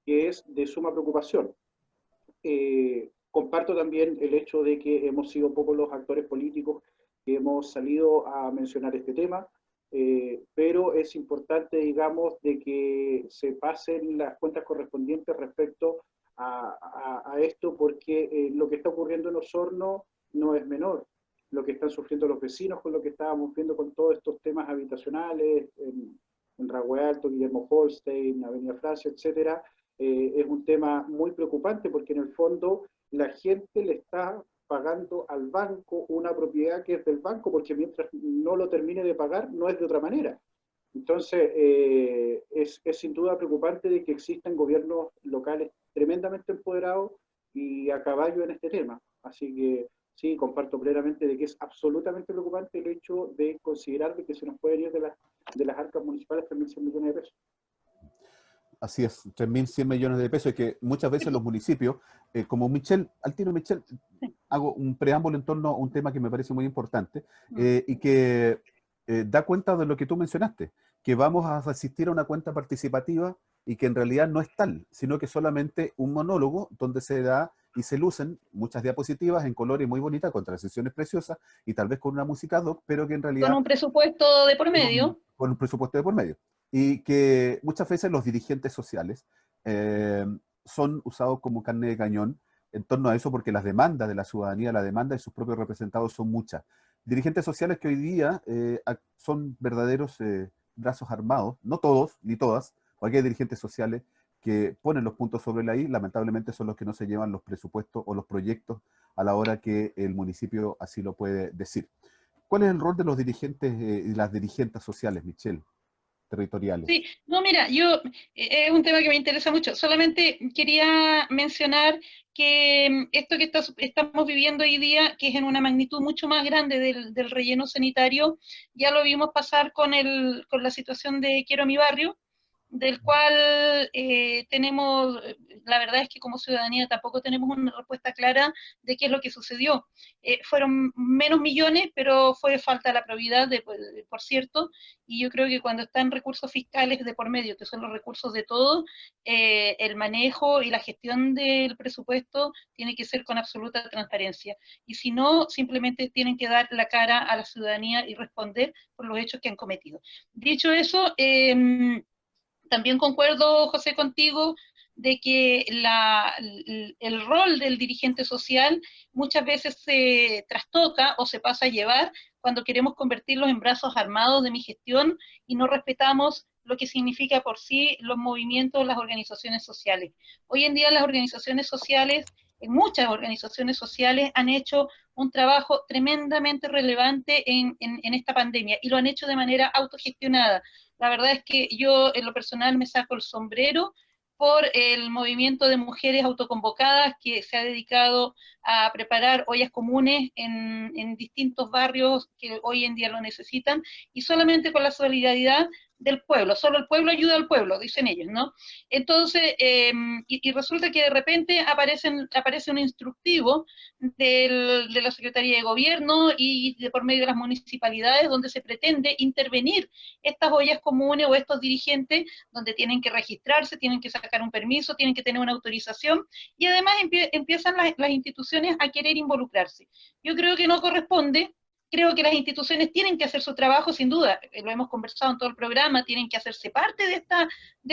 [SPEAKER 3] que es de suma preocupación. Comparto también el hecho de que hemos sido pocos los actores políticos que hemos salido a mencionar este tema. Pero es importante, digamos, de que se pasen las cuentas correspondientes respecto a esto, porque lo que está ocurriendo en Osorno no es menor. Lo que están sufriendo los vecinos con lo que estábamos viendo con todos estos temas habitacionales, en Ragüe Alto, Guillermo Holstein, Avenida Francia, etcétera, es un tema muy preocupante porque en el fondo la gente le está pagando al banco una propiedad que es del banco, porque mientras no lo termine de pagar, no es de otra manera. Entonces, es sin duda preocupante de que existan gobiernos locales tremendamente empoderados y a caballo en este tema. Así que sí, comparto plenamente de que es absolutamente preocupante el hecho de considerar de que se nos pueden ir de las arcas municipales 3.100 millones de pesos.
[SPEAKER 1] Así es, 3.100 millones de pesos, y que muchas veces los municipios, como Michelle, al tiro Michelle, hago un preámbulo en torno a un tema que me parece muy importante y que da cuenta de lo que tú mencionaste, que vamos a asistir a una cuenta participativa y que en realidad no es tal, sino que solamente un monólogo donde se da y se lucen muchas diapositivas en colores muy bonitas, con transiciones preciosas y tal vez con una música ad hoc, pero que en realidad...
[SPEAKER 2] Con un presupuesto de por medio.
[SPEAKER 1] Con un presupuesto de por medio. Y que muchas veces los dirigentes sociales son usados como carne de cañón en torno a eso, porque las demandas de la ciudadanía, la demanda de sus propios representados son muchas. Dirigentes sociales que hoy día son verdaderos brazos armados, no todos ni todas, porque hay dirigentes sociales que ponen los puntos sobre la I, lamentablemente son los que no se llevan los presupuestos o los proyectos a la hora que el municipio así lo puede decir. ¿Cuál es el rol de los dirigentes y las dirigentes sociales, Michelle, territoriales?
[SPEAKER 2] Sí, no, mira, es un tema que me interesa mucho. Solamente quería mencionar que esto que estamos viviendo hoy día, que es en una magnitud mucho más grande del relleno sanitario, ya lo vimos pasar con la situación de Quiero mi barrio, del cual tenemos, la verdad es que como ciudadanía tampoco tenemos una respuesta clara de qué es lo que sucedió. Fueron menos millones, pero fue falta la probidad, por cierto, y yo creo que cuando están recursos fiscales de por medio, que son los recursos de todos, el manejo y la gestión del presupuesto tiene que ser con absoluta transparencia. Y si no, simplemente tienen que dar la cara a la ciudadanía y responder por los hechos que han cometido. Dicho eso, también concuerdo, José, contigo de que el rol del dirigente social muchas veces se trastoca o se pasa a llevar cuando queremos convertirlos en brazos armados de mi gestión y no respetamos lo que significa por sí los movimientos, las organizaciones sociales. Hoy en día las organizaciones sociales, muchas organizaciones sociales han hecho un trabajo tremendamente relevante en esta pandemia y lo han hecho de manera autogestionada. La verdad es que yo en lo personal me saco el sombrero por el movimiento de mujeres autoconvocadas que se ha dedicado a preparar ollas comunes en distintos barrios que hoy en día lo necesitan, y solamente con la solidaridad del pueblo, solo el pueblo ayuda al pueblo, dicen ellos, ¿no? Entonces, y resulta que de repente aparece un instructivo de la Secretaría de Gobierno y de por medio de las municipalidades donde se pretende intervenir estas ollas comunes o estos dirigentes donde tienen que registrarse, tienen que sacar un permiso, tienen que tener una autorización y además empiezan las instituciones a querer involucrarse. Yo creo que no corresponde. Creo que las instituciones tienen que hacer su trabajo, sin duda, lo hemos conversado en todo el programa, tienen que hacerse parte de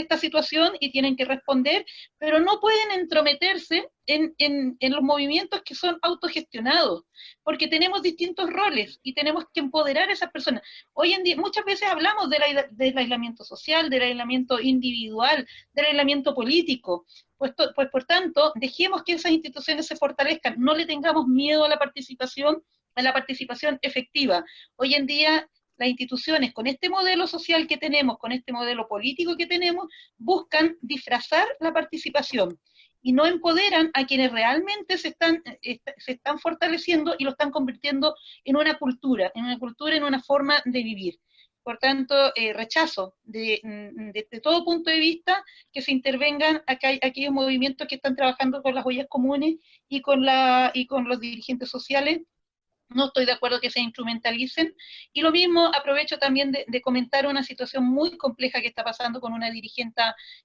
[SPEAKER 2] esta situación y tienen que responder, pero no pueden entrometerse en los movimientos que son autogestionados, porque tenemos distintos roles y tenemos que empoderar a esas personas. Hoy en día, muchas veces hablamos del aislamiento social, del aislamiento individual, del aislamiento político. Pues por tanto, dejemos que esas instituciones se fortalezcan, no le tengamos miedo a la participación efectiva. Hoy en día las instituciones con este modelo social que tenemos, con este modelo político que tenemos, buscan disfrazar la participación y no empoderan a quienes realmente se están fortaleciendo y lo están convirtiendo en una cultura, en una forma de vivir. Por tanto, rechazo de todo punto de vista que se intervengan aquellos movimientos que están trabajando con las ollas comunes y con los dirigentes sociales. No estoy de acuerdo que se instrumentalicen. Y lo mismo aprovecho también de comentar una situación muy compleja que está pasando con una dirigente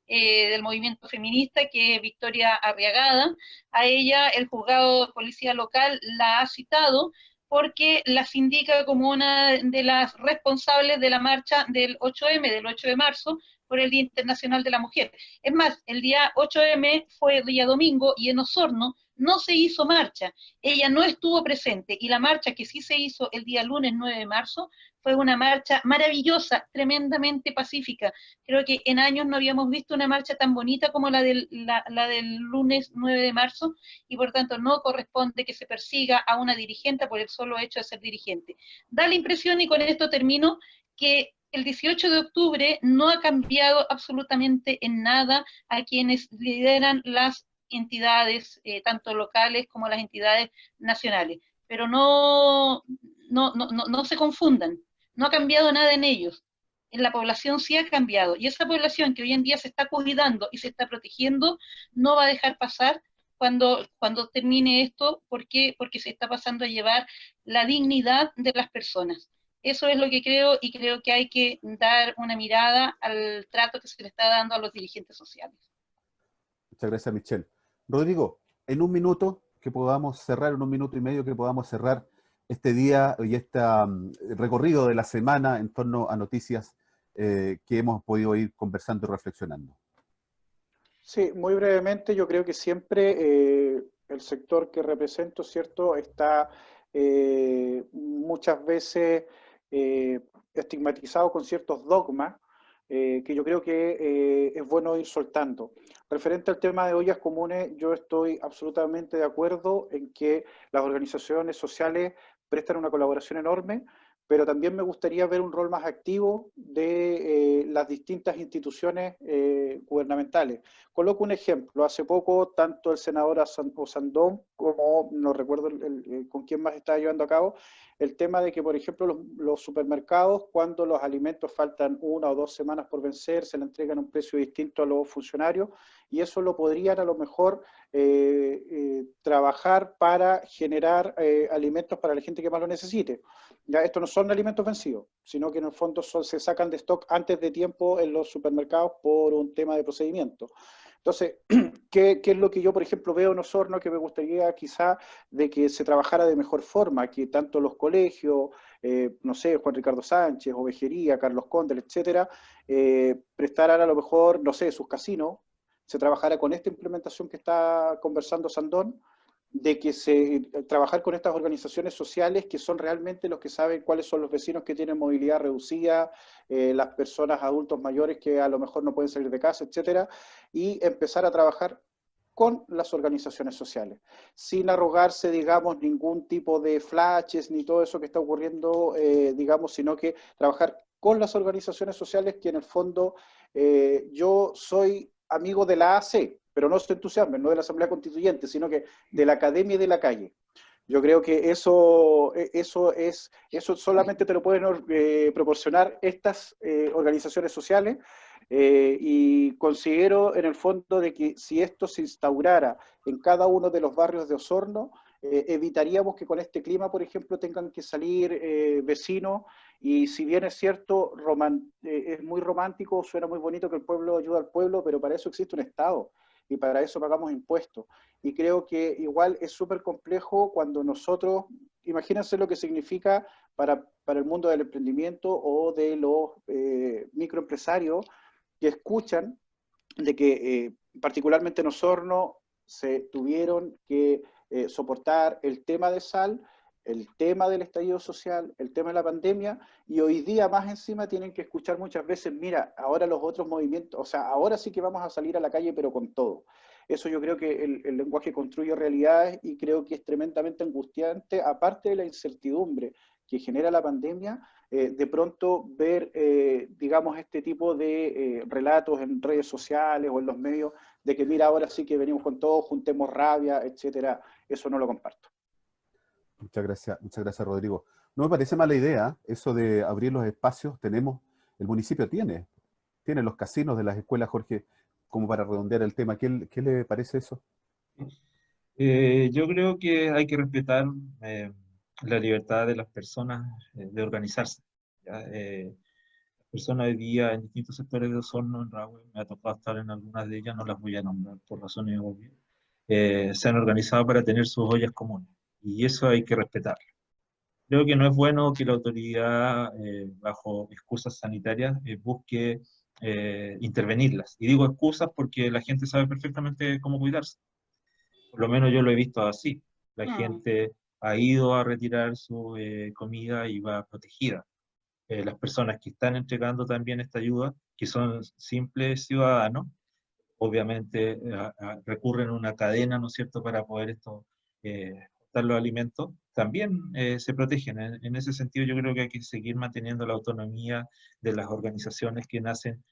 [SPEAKER 2] del movimiento feminista, que es Victoria Arriagada. A ella el juzgado de policía local la ha citado porque las indica como una de las responsables de la marcha del 8M, del 8 de marzo, por el Día Internacional de la Mujer. Es más, el día 8M fue día domingo y en Osorno no se hizo marcha. Ella no estuvo presente y la marcha que sí se hizo el día lunes 9 de marzo fue una marcha maravillosa, tremendamente pacífica. Creo que en años no habíamos visto una marcha tan bonita como la del lunes 9 de marzo y por tanto no corresponde que se persiga a una dirigente por el solo hecho de ser dirigente. Da la impresión, y con esto termino, que el 18 de octubre no ha cambiado absolutamente en nada a quienes lideran las entidades, tanto locales como las entidades nacionales. Pero no se confundan, no ha cambiado nada en ellos. En la población sí ha cambiado, y esa población que hoy en día se está cuidando y se está protegiendo, no va a dejar pasar cuando termine esto. ¿Por qué? Porque se está pasando a llevar la dignidad de las personas. Eso es lo que creo, y creo que hay que dar una mirada al trato que se le está dando a los dirigentes sociales.
[SPEAKER 1] Muchas gracias, Michelle. Rodrigo, en un minuto que podamos cerrar, en un minuto y medio que podamos cerrar este día y este recorrido de la semana en torno a noticias que hemos podido ir conversando y reflexionando.
[SPEAKER 3] Sí, muy brevemente, yo creo que siempre el sector que represento, ¿cierto?, está muchas veces estigmatizado con ciertos dogmas que yo creo que es bueno ir soltando. Referente al tema de ollas comunes, yo estoy absolutamente de acuerdo en que las organizaciones sociales prestan una colaboración enorme, pero también me gustaría ver un rol más activo de las distintas instituciones gubernamentales. Coloco un ejemplo. Hace poco, tanto el senador Osandón como, no recuerdo con quién más estaba llevando a cabo, el tema de que, por ejemplo, los supermercados, cuando los alimentos faltan 1 o 2 semanas por vencer, se le entregan a un precio distinto a los funcionarios, y eso lo podrían a lo mejor trabajar para generar alimentos para la gente que más lo necesite. Ya, estos no son alimentos vencidos, sino que en el fondo se sacan de stock antes de tiempo en los supermercados por un tema de procedimiento. Entonces, ¿qué es lo que yo, por ejemplo, veo en Osorno que me gustaría quizá de que se trabajara de mejor forma, que tanto los colegios, no sé, Juan Ricardo Sánchez, Ovejería, Carlos Condel, etcétera, prestaran a lo mejor, no sé, sus casinos, se trabajara con esta implementación que está conversando Sandón, de que trabajar con estas organizaciones sociales que son realmente los que saben cuáles son los vecinos que tienen movilidad reducida, las personas adultos mayores que a lo mejor no pueden salir de casa, etcétera, y empezar a trabajar con las organizaciones sociales, sin arrogarse, digamos, ningún tipo de flashes ni todo eso que está ocurriendo, digamos, sino que trabajar con las organizaciones sociales que en el fondo yo soy amigo de la AC, pero no se entusiasmen, no de la Asamblea Constituyente, sino que de la academia y de la calle. Yo creo que eso solamente te lo pueden proporcionar estas organizaciones sociales, y considero en el fondo de que si esto se instaurara en cada uno de los barrios de Osorno, evitaríamos que con este clima, por ejemplo, tengan que salir vecinos, y si bien es cierto, es muy romántico, suena muy bonito que el pueblo ayuda al pueblo, pero para eso existe un Estado, y para eso pagamos impuestos. Y creo que igual es súper complejo cuando nosotros, imagínense lo que significa para el mundo del emprendimiento o de los microempresarios que escuchan de que particularmente en Osorno se tuvieron que soportar el tema de sal, el tema del estallido social, el tema de la pandemia, y hoy día más encima tienen que escuchar muchas veces, mira, ahora los otros movimientos, o sea, ahora sí que vamos a salir a la calle, pero con todo. Eso yo creo que el lenguaje construye realidades, y creo que es tremendamente angustiante, aparte de la incertidumbre que genera la pandemia, de pronto ver, digamos, este tipo de relatos en redes sociales o en los medios, de que mira, ahora sí que venimos con todo, juntemos rabia, etcétera. Eso no lo comparto.
[SPEAKER 1] Muchas gracias, Rodrigo. No me parece mala idea eso de abrir los espacios. El municipio tiene los casinos de las escuelas, Jorge, como para redondear el tema. ¿Qué le parece eso?
[SPEAKER 4] Yo creo que hay que respetar la libertad de las personas de organizarse, ¿ya? Las personas hoy día en distintos sectores de Osorno, en Rahue, me ha tocado estar en algunas de ellas, no las voy a nombrar por razones obvias, se han organizado para tener sus ollas comunes, y eso hay que respetarlo. Creo que no es bueno que la autoridad, bajo excusas sanitarias, busque intervenirlas. Y digo excusas porque la gente sabe perfectamente cómo cuidarse. Por lo menos yo lo he visto así. La gente ha ido a retirar su comida y va protegida. Las personas que están entregando también esta ayuda, que son simples ciudadanos, obviamente recurren a una cadena, ¿no es cierto?, para poder juntar los alimentos, también se protegen. En ese sentido yo creo que hay que seguir manteniendo la autonomía de las organizaciones que nacen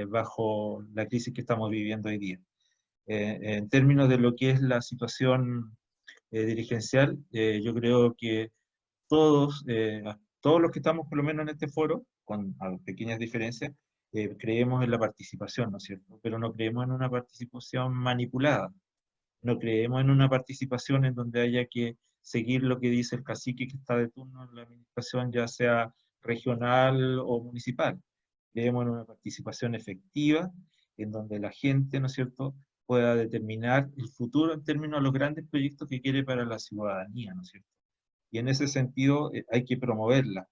[SPEAKER 4] bajo la crisis que estamos viviendo hoy día. En términos de lo que es la situación dirigencial, yo creo que todos los que estamos por lo menos en este foro, con pequeñas diferencias, creemos en la participación, ¿no es cierto? Pero no creemos en una participación manipulada, no creemos en una participación en donde haya que seguir lo que dice el cacique que está de turno en la administración, ya sea regional o municipal. Creemos en una participación efectiva, en donde la gente, ¿no es cierto?, pueda determinar el futuro en términos de los grandes proyectos que quiere para la ciudadanía, ¿no es cierto? Y en ese sentido hay que promoverla.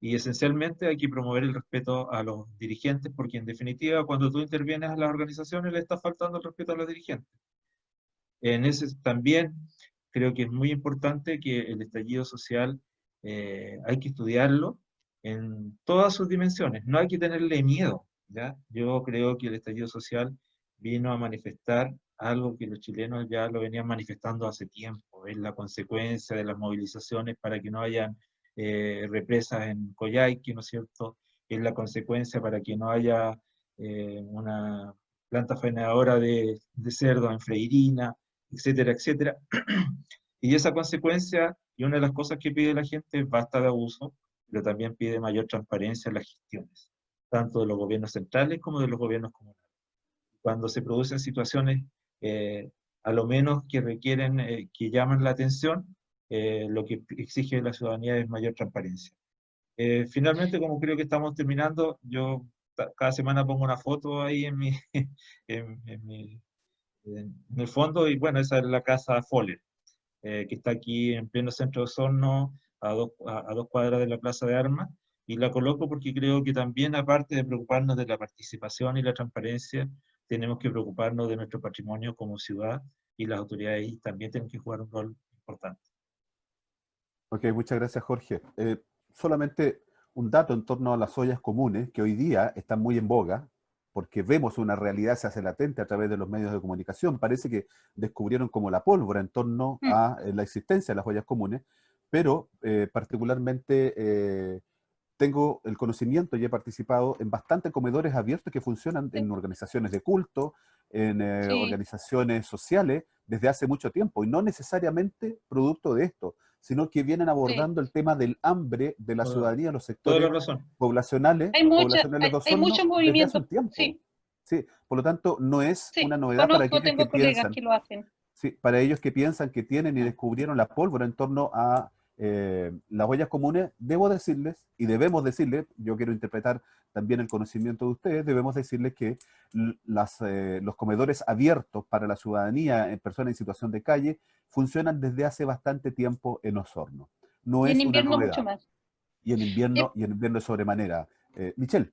[SPEAKER 4] Y esencialmente hay que promover el respeto a los dirigentes, porque en definitiva cuando tú intervienes a las organizaciones le estás faltando el respeto a los dirigentes. En ese también creo que es muy importante que el estallido social hay que estudiarlo en todas sus dimensiones, no hay que tenerle miedo, ¿ya? Yo creo que el estallido social vino a manifestar algo que los chilenos ya lo venían manifestando hace tiempo, es la consecuencia de las movilizaciones para que no hayan represas en Coyhaique, ¿no es cierto? Es la consecuencia para que no haya una planta faenadora de cerdo en Freirina, etcétera, etcétera. Y esa consecuencia, y una de las cosas que pide la gente es basta de abuso, pero también pide mayor transparencia en las gestiones, tanto de los gobiernos centrales como de los gobiernos comunales. Cuando se producen situaciones, a lo menos que requieren, que llaman la atención, lo que exige la ciudadanía es mayor transparencia. Finalmente, como creo que estamos terminando, yo cada semana pongo una foto ahí en el fondo, y bueno, esa es la casa Foller, que está aquí en pleno centro de Osorno, a dos cuadras de la Plaza de Armas, y la coloco porque creo que también, aparte de preocuparnos de la participación y la transparencia, tenemos que preocuparnos de nuestro patrimonio como ciudad, y las autoridades también tienen que jugar un rol importante.
[SPEAKER 1] Ok, muchas gracias, Jorge. Solamente un dato en torno a las ollas comunes, que hoy día están muy en boga, porque vemos una realidad se hace latente a través de los medios de comunicación. Parece que descubrieron como la pólvora en torno a la existencia de las ollas comunes, pero particularmente tengo el conocimiento y he participado en bastantes comedores abiertos que funcionan en organizaciones de culto, en organizaciones sociales desde hace mucho tiempo, y no necesariamente producto de esto, sino que vienen abordando el tema del hambre de la ciudadanía, los
[SPEAKER 4] Toda la
[SPEAKER 1] sectores
[SPEAKER 4] razón.
[SPEAKER 1] poblacionales
[SPEAKER 2] Hay
[SPEAKER 1] de Osorno
[SPEAKER 2] muchos
[SPEAKER 1] desde hace
[SPEAKER 2] movimientos,
[SPEAKER 1] un tiempo.
[SPEAKER 2] sí,
[SPEAKER 1] Sí, por lo tanto, no es una
[SPEAKER 2] sí,
[SPEAKER 1] novedad para
[SPEAKER 2] conozco,
[SPEAKER 1] aquellos que
[SPEAKER 2] tengo colegas
[SPEAKER 1] piensan,
[SPEAKER 2] que lo hacen.
[SPEAKER 1] sí, para ellos que piensan que tienen y descubrieron la pólvora en torno a las ollas comunes. Debo decirles, y debemos decirles, yo quiero interpretar también el conocimiento de ustedes, debemos decirles que los comedores abiertos para la ciudadanía, en personas en situación de calle, funcionan desde hace bastante tiempo en Osorno. No
[SPEAKER 2] Y en
[SPEAKER 1] es una
[SPEAKER 2] invierno mucho
[SPEAKER 1] novedad.
[SPEAKER 2] más.
[SPEAKER 1] Y en
[SPEAKER 2] Eh,
[SPEAKER 1] invierno de sobremanera. Michelle,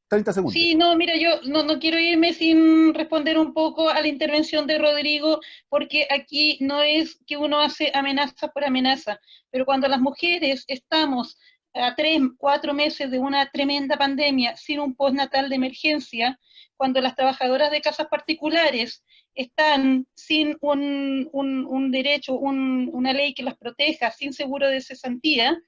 [SPEAKER 1] 30 segundos.
[SPEAKER 2] Sí, no, mira, yo no quiero irme sin responder un poco a la intervención de Rodrigo, porque aquí no es que uno hace amenaza por amenaza, pero cuando las mujeres estamos a 3, 4 meses de una tremenda pandemia sin un postnatal de emergencia, cuando las trabajadoras de casas particulares están sin un derecho, una ley que las proteja, sin seguro de cesantía,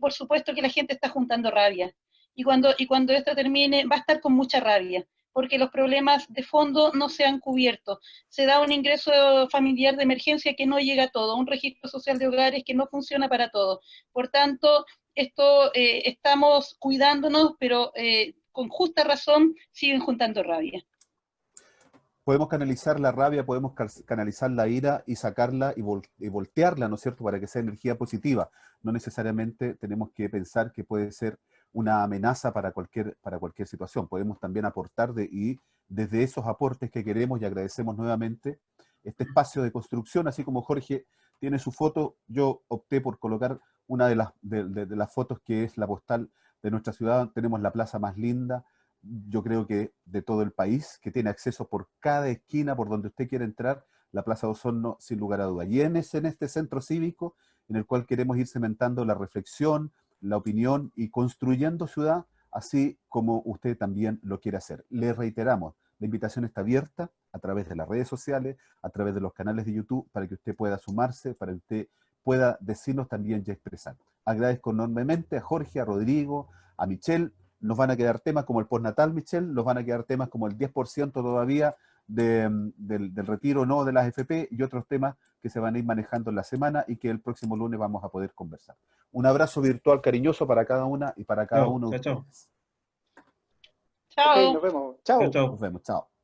[SPEAKER 2] por supuesto que la gente está juntando rabia. Y cuando esto termine va a estar con mucha rabia, porque los problemas de fondo no se han cubierto. Se da un ingreso familiar de emergencia que no llega a todo, un registro social de hogares que no funciona para todo. Por tanto, estamos cuidándonos, pero con justa razón siguen juntando rabia.
[SPEAKER 1] Podemos canalizar la rabia, podemos canalizar la ira y sacarla y voltearla, ¿no es cierto?, para que sea energía positiva. No necesariamente tenemos que pensar que puede ser una amenaza para cualquier situación. Podemos también aportar y desde esos aportes que queremos, y agradecemos nuevamente este espacio de construcción, así como Jorge tiene su foto, yo opté por colocar una de las fotos que es la postal de nuestra ciudad. Tenemos la plaza más linda, yo creo que de todo el país, que tiene acceso por cada esquina, por donde usted quiera entrar, la Plaza de Osorno, sin lugar a duda. Y en este centro cívico en el cual queremos ir cimentando la reflexión, la opinión y construyendo ciudad, así como usted también lo quiere hacer. Le reiteramos, la invitación está abierta a través de las redes sociales, a través de los canales de YouTube, para que usted pueda sumarse, para que usted pueda decirnos también y expresar. Agradezco enormemente a Jorge, a Rodrigo, a Michelle. Nos van a quedar temas como el postnatal, Michelle, nos van a quedar temas como el 10% todavía del retiro no de las AFP, y otros temas que se van a ir manejando en la semana y que el próximo lunes vamos a poder conversar. Un abrazo virtual cariñoso para cada una y para cada uno de ustedes.
[SPEAKER 3] Ok,
[SPEAKER 2] Chao.
[SPEAKER 3] nos vemos. Chao.
[SPEAKER 1] Nos vemos, chao.